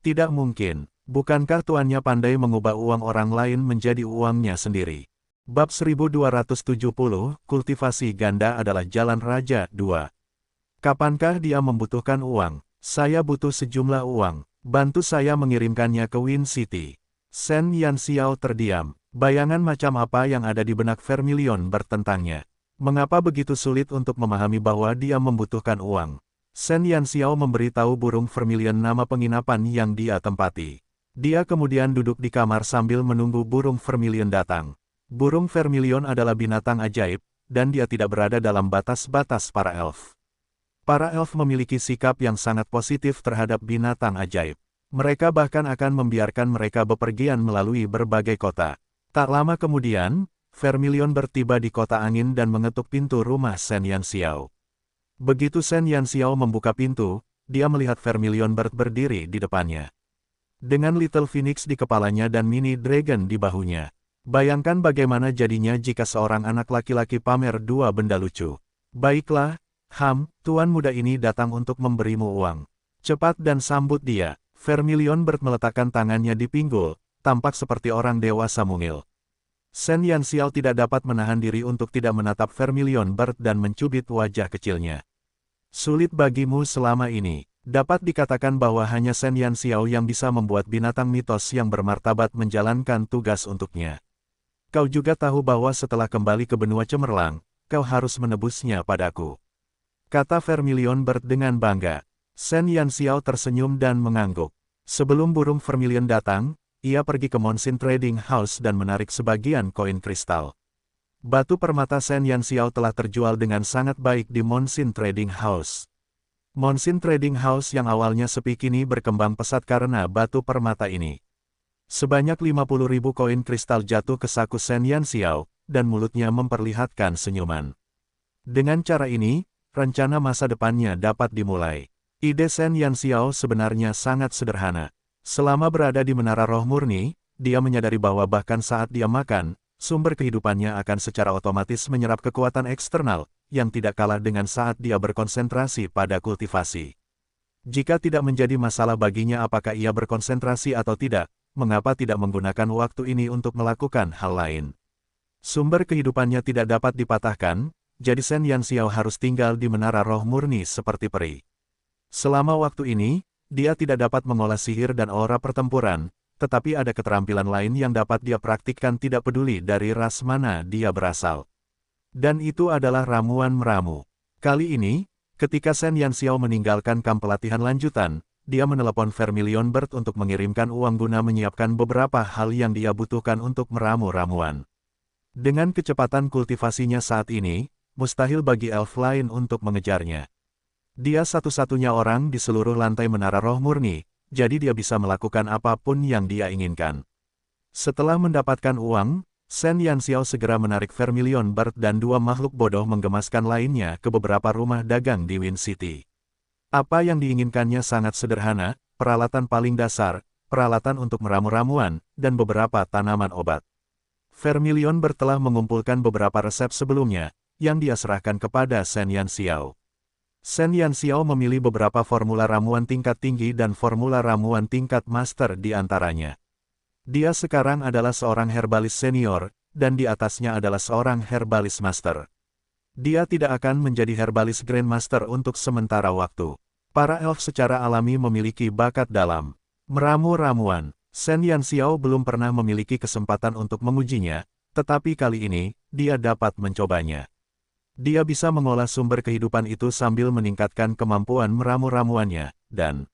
Tidak mungkin, bukankah tuannya pandai mengubah uang orang lain menjadi uangnya sendiri? Bab 1270, Kultivasi Ganda adalah Jalan Raja 2. Kapankah dia membutuhkan uang? Saya butuh sejumlah uang. Bantu saya mengirimkannya ke Wind City. Shen Yanxiao terdiam. Bayangan macam apa yang ada di benak Vermilion bertentangnya? Mengapa begitu sulit untuk memahami bahwa dia membutuhkan uang? Shen Yanxiao memberitahu burung Vermilion nama penginapan yang dia tempati. Dia kemudian duduk di kamar sambil menunggu burung Vermilion datang. Burung Vermilion adalah binatang ajaib, dan dia tidak berada dalam batas-batas para elf. Para elf memiliki sikap yang sangat positif terhadap binatang ajaib. Mereka bahkan akan membiarkan mereka bepergian melalui berbagai kota. Tak lama kemudian, Vermilion bertiba di kota angin dan mengetuk pintu rumah Shen Yanxiao. Begitu Shen Yanxiao membuka pintu, dia melihat Vermilion Bird berdiri di depannya. Dengan Little Phoenix di kepalanya dan Mini Dragon di bahunya. Bayangkan bagaimana jadinya jika seorang anak laki-laki pamer dua benda lucu. Baiklah, tuan muda ini datang untuk memberimu uang. Cepat dan sambut dia. Vermilion Bird meletakkan tangannya di pinggul, tampak seperti orang dewasa mungil. Shen Yanxiao tidak dapat menahan diri untuk tidak menatap Vermilion Bird dan mencubit wajah kecilnya. Sulit bagimu selama ini. Dapat dikatakan bahwa hanya Shen Yanxiao yang bisa membuat binatang mitos yang bermartabat menjalankan tugas untuknya. Kau juga tahu bahwa setelah kembali ke benua cemerlang, kau harus menebusnya padaku. Kata Vermilion Bird dengan bangga. Shen Yanxiao tersenyum dan mengangguk. Sebelum burung Vermilion datang, ia pergi ke Monsin Trading House dan menarik sebagian koin kristal. Batu permata Shen Yanxiao telah terjual dengan sangat baik di Monsin Trading House. Monsin Trading House yang awalnya sepi kini berkembang pesat karena batu permata ini. Sebanyak 50.000 koin kristal jatuh ke saku Shen Yanxiao, dan mulutnya memperlihatkan senyuman. Dengan cara ini, rencana masa depannya dapat dimulai. Ide Shen Yanxiao sebenarnya sangat sederhana. Selama berada di Menara Roh Murni, dia menyadari bahwa bahkan saat dia makan, sumber kehidupannya akan secara otomatis menyerap kekuatan eksternal, yang tidak kalah dengan saat dia berkonsentrasi pada kultivasi. Jika tidak menjadi masalah baginya apakah ia berkonsentrasi atau tidak, mengapa tidak menggunakan waktu ini untuk melakukan hal lain? Sumber kehidupannya tidak dapat dipatahkan, jadi Shen Yanxiao harus tinggal di Menara Roh Murni seperti peri. Selama waktu ini, dia tidak dapat mengolah sihir dan aura pertempuran, tetapi ada keterampilan lain yang dapat dia praktikkan tidak peduli dari ras mana dia berasal. Dan itu adalah ramuan meramu. Kali ini, ketika Shen Yanxiao meninggalkan kamp pelatihan lanjutan, dia menelepon Vermilion Bird untuk mengirimkan uang guna menyiapkan beberapa hal yang dia butuhkan untuk meramu ramuan. Dengan kecepatan kultivasinya saat ini, mustahil bagi elf lain untuk mengejarnya. Dia satu-satunya orang di seluruh lantai Menara Roh Murni, jadi dia bisa melakukan apapun yang dia inginkan. Setelah mendapatkan uang, Shen Yanxiao segera menarik Vermilion Bird dan dua makhluk bodoh menggemaskan lainnya ke beberapa rumah dagang di Wind City. Apa yang diinginkannya sangat sederhana, peralatan paling dasar, peralatan untuk meramu ramuan, dan beberapa tanaman obat. Vermilion Bird telah mengumpulkan beberapa resep sebelumnya, yang dia serahkan kepada Shen Yanxiao. Shen Yanxiao memilih beberapa formula ramuan tingkat tinggi dan formula ramuan tingkat master di antaranya. Dia sekarang adalah seorang herbalis senior, dan di atasnya adalah seorang herbalis master. Dia tidak akan menjadi herbalis grandmaster untuk sementara waktu. Para elf secara alami memiliki bakat dalam meramu ramuan. Shen Yanxiao belum pernah memiliki kesempatan untuk mengujinya, tetapi kali ini, dia dapat mencobanya. Dia bisa mengolah sumber kehidupan itu sambil meningkatkan kemampuan meramu ramuannya, dan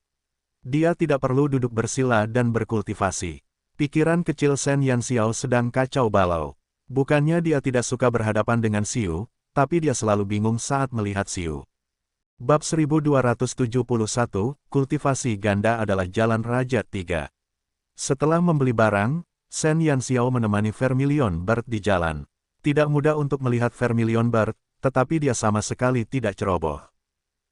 dia tidak perlu duduk bersila dan berkultivasi. Pikiran kecil Shen Yanxiao sedang kacau balau. Bukannya dia tidak suka berhadapan dengan Xiu, tapi dia selalu bingung saat melihat Xiu. Bab 1271, Kultivasi Ganda adalah Jalan Raja 3. Setelah membeli barang, Shen Yanxiao menemani Vermilion Bird di jalan. Tidak mudah untuk melihat Vermilion Bird, tetapi dia sama sekali tidak ceroboh.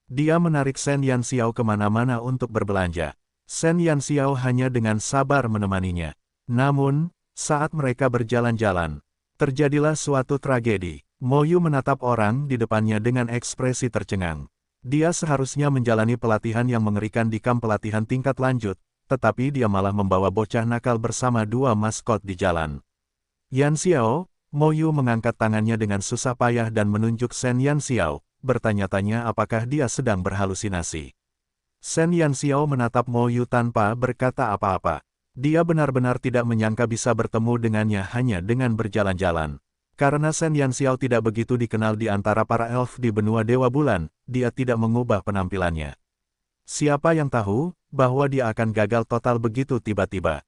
Dia menarik Shen Yanxiao kemana-mana untuk berbelanja. Shen Yanxiao hanya dengan sabar menemaninya. Namun, saat mereka berjalan-jalan, terjadilah suatu tragedi. Mo Yu menatap orang di depannya dengan ekspresi tercengang. Dia seharusnya menjalani pelatihan yang mengerikan di kamp pelatihan tingkat lanjut, tetapi dia malah membawa bocah nakal bersama dua maskot di jalan. Yanxiao, Mo Yu mengangkat tangannya dengan susah payah dan menunjuk Shen Yanxiao, bertanya-tanya apakah dia sedang berhalusinasi. Shen Yanxiao menatap Mo Yu tanpa berkata apa-apa. Dia benar-benar tidak menyangka bisa bertemu dengannya hanya dengan berjalan-jalan. Karena Shen Yanxiao tidak begitu dikenal di antara para elf di benua Dewa Bulan, dia tidak mengubah penampilannya. Siapa yang tahu, bahwa dia akan gagal total begitu tiba-tiba.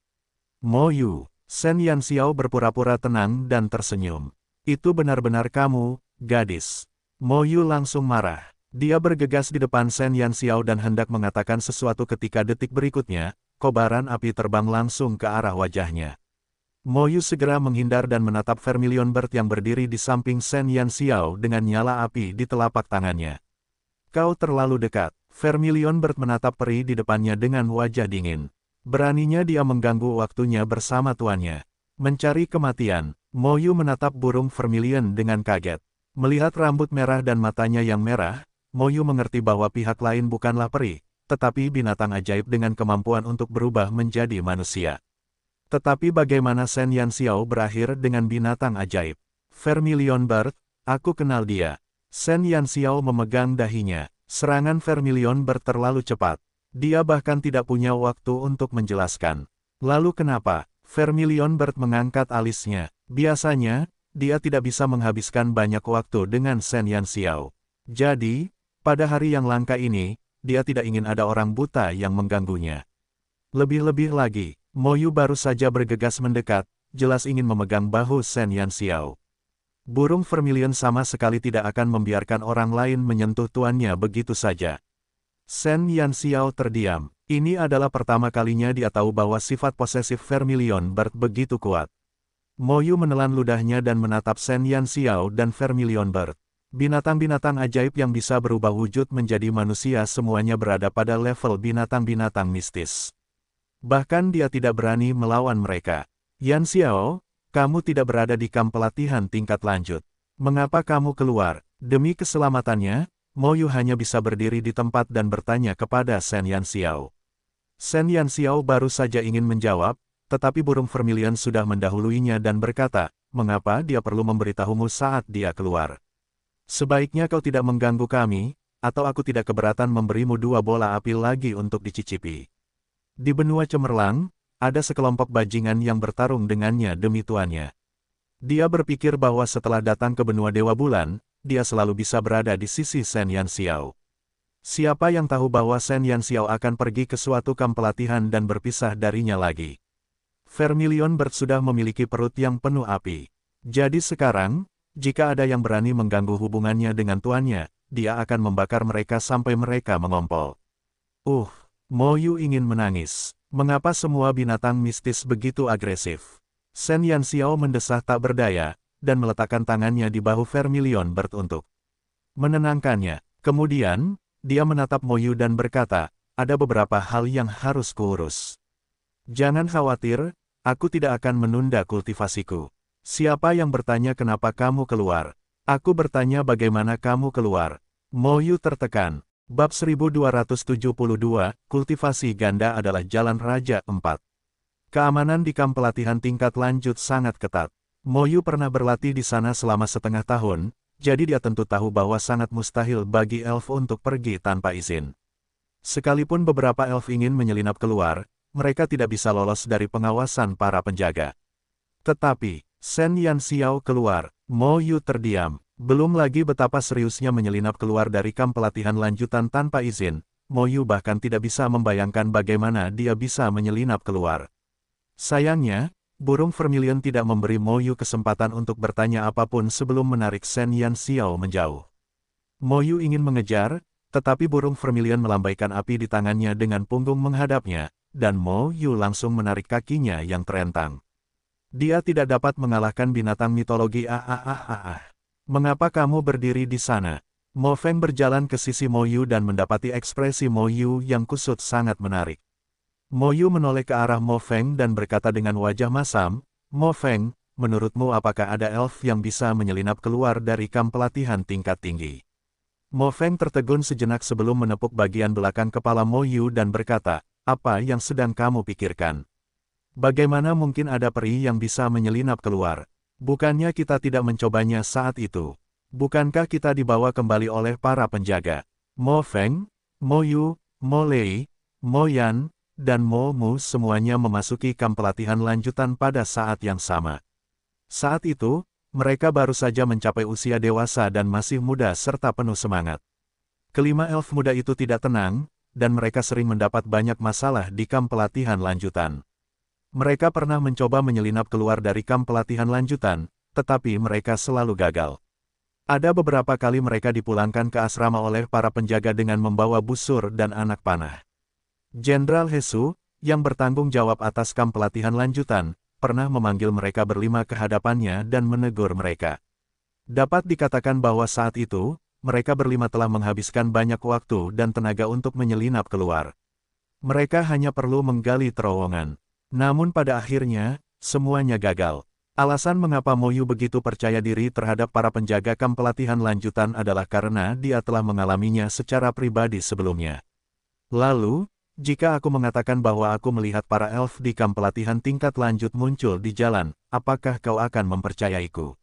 Mo Yu, Shen Yanxiao berpura-pura tenang dan tersenyum. Itu benar-benar kamu, gadis. Mo Yu langsung marah. Dia bergegas di depan Shen Yanxiao dan hendak mengatakan sesuatu ketika detik berikutnya, kobaran api terbang langsung ke arah wajahnya. Mo Yu segera menghindar dan menatap Vermilion Bird yang berdiri di samping Shen Yanxiao dengan nyala api di telapak tangannya. Kau terlalu dekat. Vermilion Bird menatap peri di depannya dengan wajah dingin. Beraninya dia mengganggu waktunya bersama tuannya. Mencari kematian. Mo Yu menatap burung Vermilion dengan kaget. Melihat rambut merah dan matanya yang merah, Mo Yu mengerti bahwa pihak lain bukanlah peri, tetapi binatang ajaib dengan kemampuan untuk berubah menjadi manusia. Tetapi bagaimana Shen Yanxiao berakhir dengan binatang ajaib? Vermilion Bird, aku kenal dia. Shen Yanxiao memegang dahinya. Serangan Vermilion Bird terlalu cepat. Dia bahkan tidak punya waktu untuk menjelaskan. Lalu kenapa? Vermilion Bird mengangkat alisnya. Biasanya, dia tidak bisa menghabiskan banyak waktu dengan Shen Yanxiao. Jadi, pada hari yang langka ini, dia tidak ingin ada orang buta yang mengganggunya. Lebih-lebih lagi, Mo Yu baru saja bergegas mendekat, jelas ingin memegang bahu Shen Yanxiao. Burung Vermilion sama sekali tidak akan membiarkan orang lain menyentuh tuannya begitu saja. Shen Yanxiao terdiam. Ini adalah pertama kalinya dia tahu bahwa sifat posesif Vermilion Bird begitu kuat. Mo Yu menelan ludahnya dan menatap Shen Yanxiao dan Vermilion Bird. Binatang-binatang ajaib yang bisa berubah wujud menjadi manusia semuanya berada pada level binatang-binatang mistis. Bahkan dia tidak berani melawan mereka. Yanxiao, kamu tidak berada di kamp pelatihan tingkat lanjut. Mengapa kamu keluar? Demi keselamatannya, Mo Yu hanya bisa berdiri di tempat dan bertanya kepada Shen Yanxiao. Shen Yanxiao baru saja ingin menjawab, tetapi burung Vermilion sudah mendahuluinya dan berkata, mengapa dia perlu memberitahumu saat dia keluar? Sebaiknya kau tidak mengganggu kami, atau aku tidak keberatan memberimu 2 bola api lagi untuk dicicipi. Di benua cemerlang, ada sekelompok bajingan yang bertarung dengannya demi tuannya. Dia berpikir bahwa setelah datang ke benua Dewa Bulan, dia selalu bisa berada di sisi Shen Yanxiao. Siapa yang tahu bahwa Shen Yanxiao akan pergi ke suatu kamp pelatihan dan berpisah darinya lagi. Vermilion Bird sudah memiliki perut yang penuh api. Jadi sekarang, jika ada yang berani mengganggu hubungannya dengan tuannya, dia akan membakar mereka sampai mereka mengompol. Mo Yu ingin menangis. Mengapa semua binatang mistis begitu agresif? Shen Yanxiao mendesah tak berdaya, dan meletakkan tangannya di bahu Vermilion Bird untuk menenangkannya. Kemudian, dia menatap Mo Yu dan berkata, ada beberapa hal yang harus kuurus. Jangan khawatir, aku tidak akan menunda kultivasiku. Siapa yang bertanya kenapa kamu keluar? Aku bertanya bagaimana kamu keluar. Mo Yu tertekan. Bab 1272, Kultivasi Ganda adalah Jalan Raja 4. Keamanan di kamp pelatihan tingkat lanjut sangat ketat. Mo Yu pernah berlatih di sana selama setengah tahun, jadi dia tentu tahu bahwa sangat mustahil bagi elf untuk pergi tanpa izin. Sekalipun beberapa elf ingin menyelinap keluar, mereka tidak bisa lolos dari pengawasan para penjaga. Tetapi, Shen Yanxiao keluar, Mo Yu terdiam. Belum lagi betapa seriusnya menyelinap keluar dari kamp pelatihan lanjutan tanpa izin, Mo Yu bahkan tidak bisa membayangkan bagaimana dia bisa menyelinap keluar. Sayangnya, burung vermilion tidak memberi Mo Yu kesempatan untuk bertanya apapun sebelum menarik Shen Yanxiao menjauh. Mo Yu ingin mengejar, tetapi burung vermilion melambaikan api di tangannya dengan punggung menghadapnya, dan Mo Yu langsung menarik kakinya yang terentang. Dia tidak dapat mengalahkan binatang mitologi. Mengapa kamu berdiri di sana? Mo Feng berjalan ke sisi Mo Yu dan mendapati ekspresi Mo Yu yang kusut sangat menarik. Mo Yu menoleh ke arah Mo Feng dan berkata dengan wajah masam, Mo Feng, menurutmu apakah ada elf yang bisa menyelinap keluar dari kamp pelatihan tingkat tinggi? Mo Feng tertegun sejenak sebelum menepuk bagian belakang kepala Mo Yu dan berkata, apa yang sedang kamu pikirkan? Bagaimana mungkin ada peri yang bisa menyelinap keluar? Bukannya kita tidak mencobanya saat itu? Bukankah kita dibawa kembali oleh para penjaga? Mo Feng, Mo Yu, Mo Lei, Mo Yan, dan Mo Mu semuanya memasuki kamp pelatihan lanjutan pada saat yang sama. Saat itu, mereka baru saja mencapai usia dewasa dan masih muda serta penuh semangat. Kelima elf muda itu tidak tenang, dan mereka sering mendapat banyak masalah di kamp pelatihan lanjutan. Mereka pernah mencoba menyelinap keluar dari kamp pelatihan lanjutan, tetapi mereka selalu gagal. Ada beberapa kali mereka dipulangkan ke asrama oleh para penjaga dengan membawa busur dan anak panah. Jenderal Hesu, yang bertanggung jawab atas kamp pelatihan lanjutan, pernah memanggil mereka berlima ke hadapannya dan menegur mereka. Dapat dikatakan bahwa saat itu, mereka berlima telah menghabiskan banyak waktu dan tenaga untuk menyelinap keluar. Mereka hanya perlu menggali terowongan. Namun pada akhirnya, semuanya gagal. Alasan mengapa Mo Yu begitu percaya diri terhadap para penjaga kamp pelatihan lanjutan adalah karena dia telah mengalaminya secara pribadi sebelumnya. Lalu, jika aku mengatakan bahwa aku melihat para elf di kamp pelatihan tingkat lanjut muncul di jalan, apakah kau akan mempercayaiku?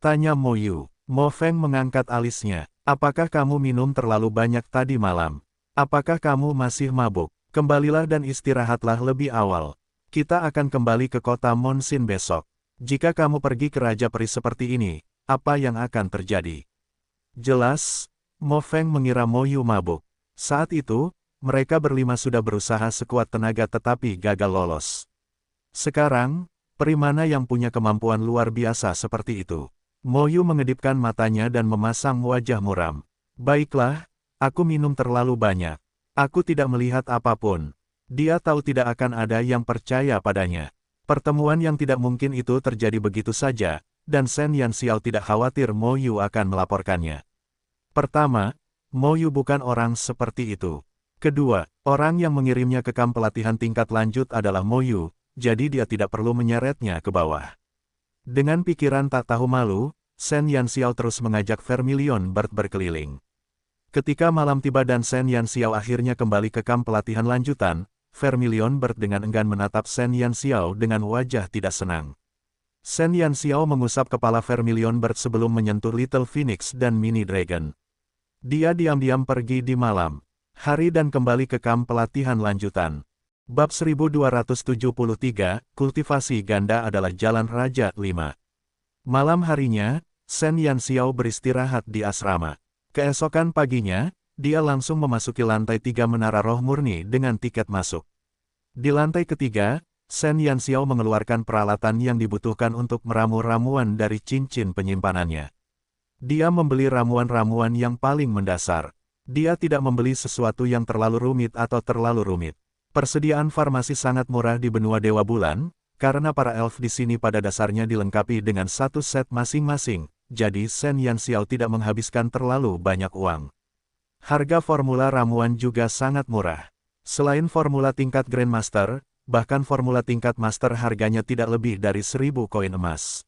Tanya Mo Yu. Mo Feng mengangkat alisnya. Apakah kamu minum terlalu banyak tadi malam? Apakah kamu masih mabuk? Kembalilah dan istirahatlah lebih awal. Kita akan kembali ke kota Monsin besok. Jika kamu pergi ke Raja Peri seperti ini, apa yang akan terjadi? Jelas, Mo Feng mengira Mo Yu mabuk. Saat itu, mereka berlima sudah berusaha sekuat tenaga tetapi gagal lolos. Sekarang, peri mana yang punya kemampuan luar biasa seperti itu? Mo Yu mengedipkan matanya dan memasang wajah muram. Baiklah, aku minum terlalu banyak. Aku tidak melihat apapun. Dia tahu tidak akan ada yang percaya padanya. Pertemuan yang tidak mungkin itu terjadi begitu saja, dan Shen Yanxiao tidak khawatir Mo Yu akan melaporkannya. Pertama, Mo Yu bukan orang seperti itu. Kedua, orang yang mengirimnya ke kamp pelatihan tingkat lanjut adalah Mo Yu, jadi dia tidak perlu menyeretnya ke bawah. Dengan pikiran tak tahu malu, Shen Yanxiao terus mengajak Vermilion Bird berkeliling. Ketika malam tiba dan Shen Yanxiao akhirnya kembali ke kamp pelatihan lanjutan, Vermilion Bird dengan enggan menatap Shen Yanxiao dengan wajah tidak senang. Shen Yanxiao mengusap kepala Vermilion Bird sebelum menyentuh Little Phoenix dan Mini Dragon. Dia diam-diam pergi di malam hari dan kembali ke kamp pelatihan lanjutan. Bab 1273, Kultivasi Ganda adalah Jalan Raja 5. Malam harinya, Shen Yanxiao beristirahat di asrama. Keesokan paginya, dia langsung memasuki lantai 3 Menara Roh Murni dengan tiket masuk. Di lantai ketiga, Shen Yanxiao mengeluarkan peralatan yang dibutuhkan untuk meramu ramuan dari cincin penyimpanannya. Dia membeli ramuan-ramuan yang paling mendasar. Dia tidak membeli sesuatu yang terlalu rumit atau terlalu rumit. Persediaan farmasi sangat murah di benua Dewa Bulan, karena para elf di sini pada dasarnya dilengkapi dengan satu set masing-masing, jadi Shen Yanxiao tidak menghabiskan terlalu banyak uang. Harga formula ramuan juga sangat murah. Selain formula tingkat Grandmaster, bahkan formula tingkat Master harganya tidak lebih dari 1000 koin emas.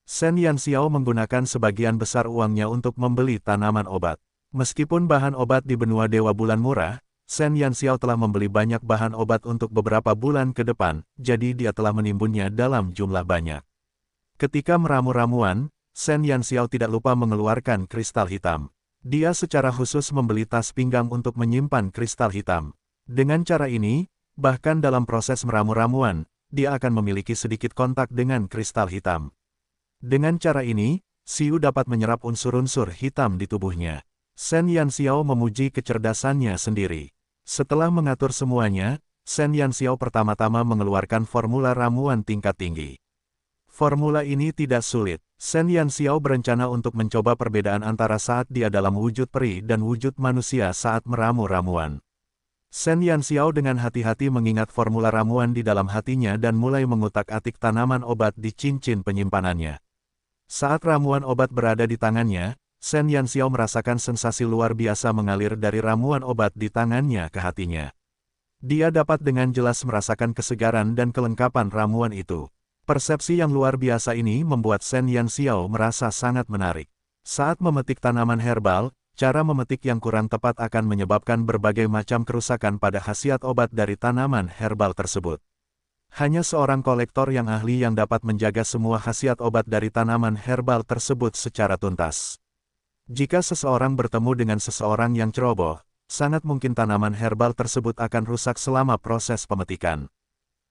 Shen Yanxiao menggunakan sebagian besar uangnya untuk membeli tanaman obat. Meskipun bahan obat di benua Dewa Bulan murah, Shen Yanxiao telah membeli banyak bahan obat untuk beberapa bulan ke depan, jadi dia telah menimbunnya dalam jumlah banyak. Ketika meramu ramuan, Shen Yanxiao tidak lupa mengeluarkan kristal hitam. Dia secara khusus membeli tas pinggang untuk menyimpan kristal hitam. Dengan cara ini, bahkan dalam proses meramu ramuan, dia akan memiliki sedikit kontak dengan kristal hitam. Dengan cara ini, Xiu dapat menyerap unsur-unsur hitam di tubuhnya. Shen Yanxiao memuji kecerdasannya sendiri. Setelah mengatur semuanya, Shen Yanxiao pertama-tama mengeluarkan formula ramuan tingkat tinggi. Formula ini tidak sulit. Shen Yanxiao berencana untuk mencoba perbedaan antara saat dia dalam wujud peri dan wujud manusia saat meramu ramuan. Shen Yanxiao dengan hati-hati mengingat formula ramuan di dalam hatinya dan mulai mengutak-atik tanaman obat di cincin penyimpanannya. Saat ramuan obat berada di tangannya, Shen Yanxiao merasakan sensasi luar biasa mengalir dari ramuan obat di tangannya ke hatinya. Dia dapat dengan jelas merasakan kesegaran dan kelengkapan ramuan itu. Persepsi yang luar biasa ini membuat Shen Yanxiao merasa sangat menarik. Saat memetik tanaman herbal, cara memetik yang kurang tepat akan menyebabkan berbagai macam kerusakan pada khasiat obat dari tanaman herbal tersebut. Hanya seorang kolektor yang ahli yang dapat menjaga semua khasiat obat dari tanaman herbal tersebut secara tuntas. Jika seseorang bertemu dengan seseorang yang ceroboh, sangat mungkin tanaman herbal tersebut akan rusak selama proses pemetikan.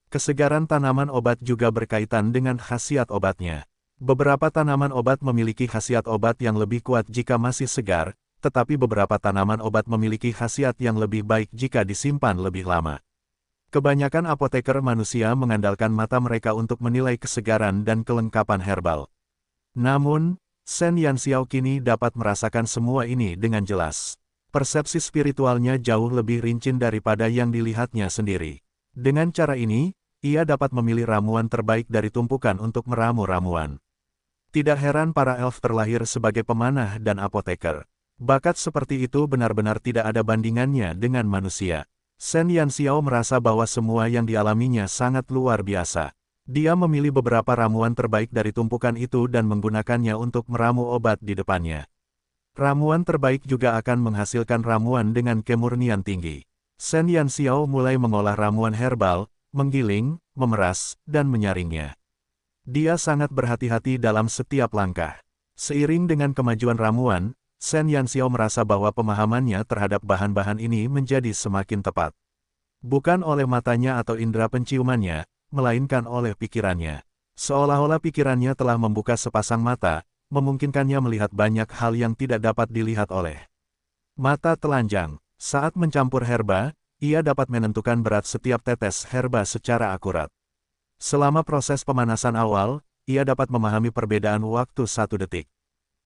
Kesegaran tanaman obat juga berkaitan dengan khasiat obatnya. Beberapa tanaman obat memiliki khasiat obat yang lebih kuat jika masih segar, tetapi beberapa tanaman obat memiliki khasiat yang lebih baik jika disimpan lebih lama. Kebanyakan apoteker manusia mengandalkan mata mereka untuk menilai kesegaran dan kelengkapan herbal. Namun, Shen Yanxiao kini dapat merasakan semua ini dengan jelas. Persepsi spiritualnya jauh lebih rinci daripada yang dilihatnya sendiri. Dengan cara ini, ia dapat memilih ramuan terbaik dari tumpukan untuk meramu ramuan. Tidak heran para elf terlahir sebagai pemanah dan apoteker. Bakat seperti itu benar-benar tidak ada bandingannya dengan manusia. Shen Yanxiao merasa bahwa semua yang dialaminya sangat luar biasa. Dia memilih beberapa ramuan terbaik dari tumpukan itu dan menggunakannya untuk meramu obat di depannya. Ramuan terbaik juga akan menghasilkan ramuan dengan kemurnian tinggi. Shen Yanxiao mulai mengolah ramuan herbal, menggiling, memeras, dan menyaringnya. Dia sangat berhati-hati dalam setiap langkah. Seiring dengan kemajuan ramuan, Shen Yanxiao merasa bahwa pemahamannya terhadap bahan-bahan ini menjadi semakin tepat. Bukan oleh matanya atau indera penciumannya, melainkan oleh pikirannya. Seolah-olah pikirannya telah membuka sepasang mata, memungkinkannya melihat banyak hal yang tidak dapat dilihat oleh mata telanjang. Saat mencampur herba, ia dapat menentukan berat setiap tetes herba secara akurat. Selama proses pemanasan awal, ia dapat memahami perbedaan waktu 1 detik.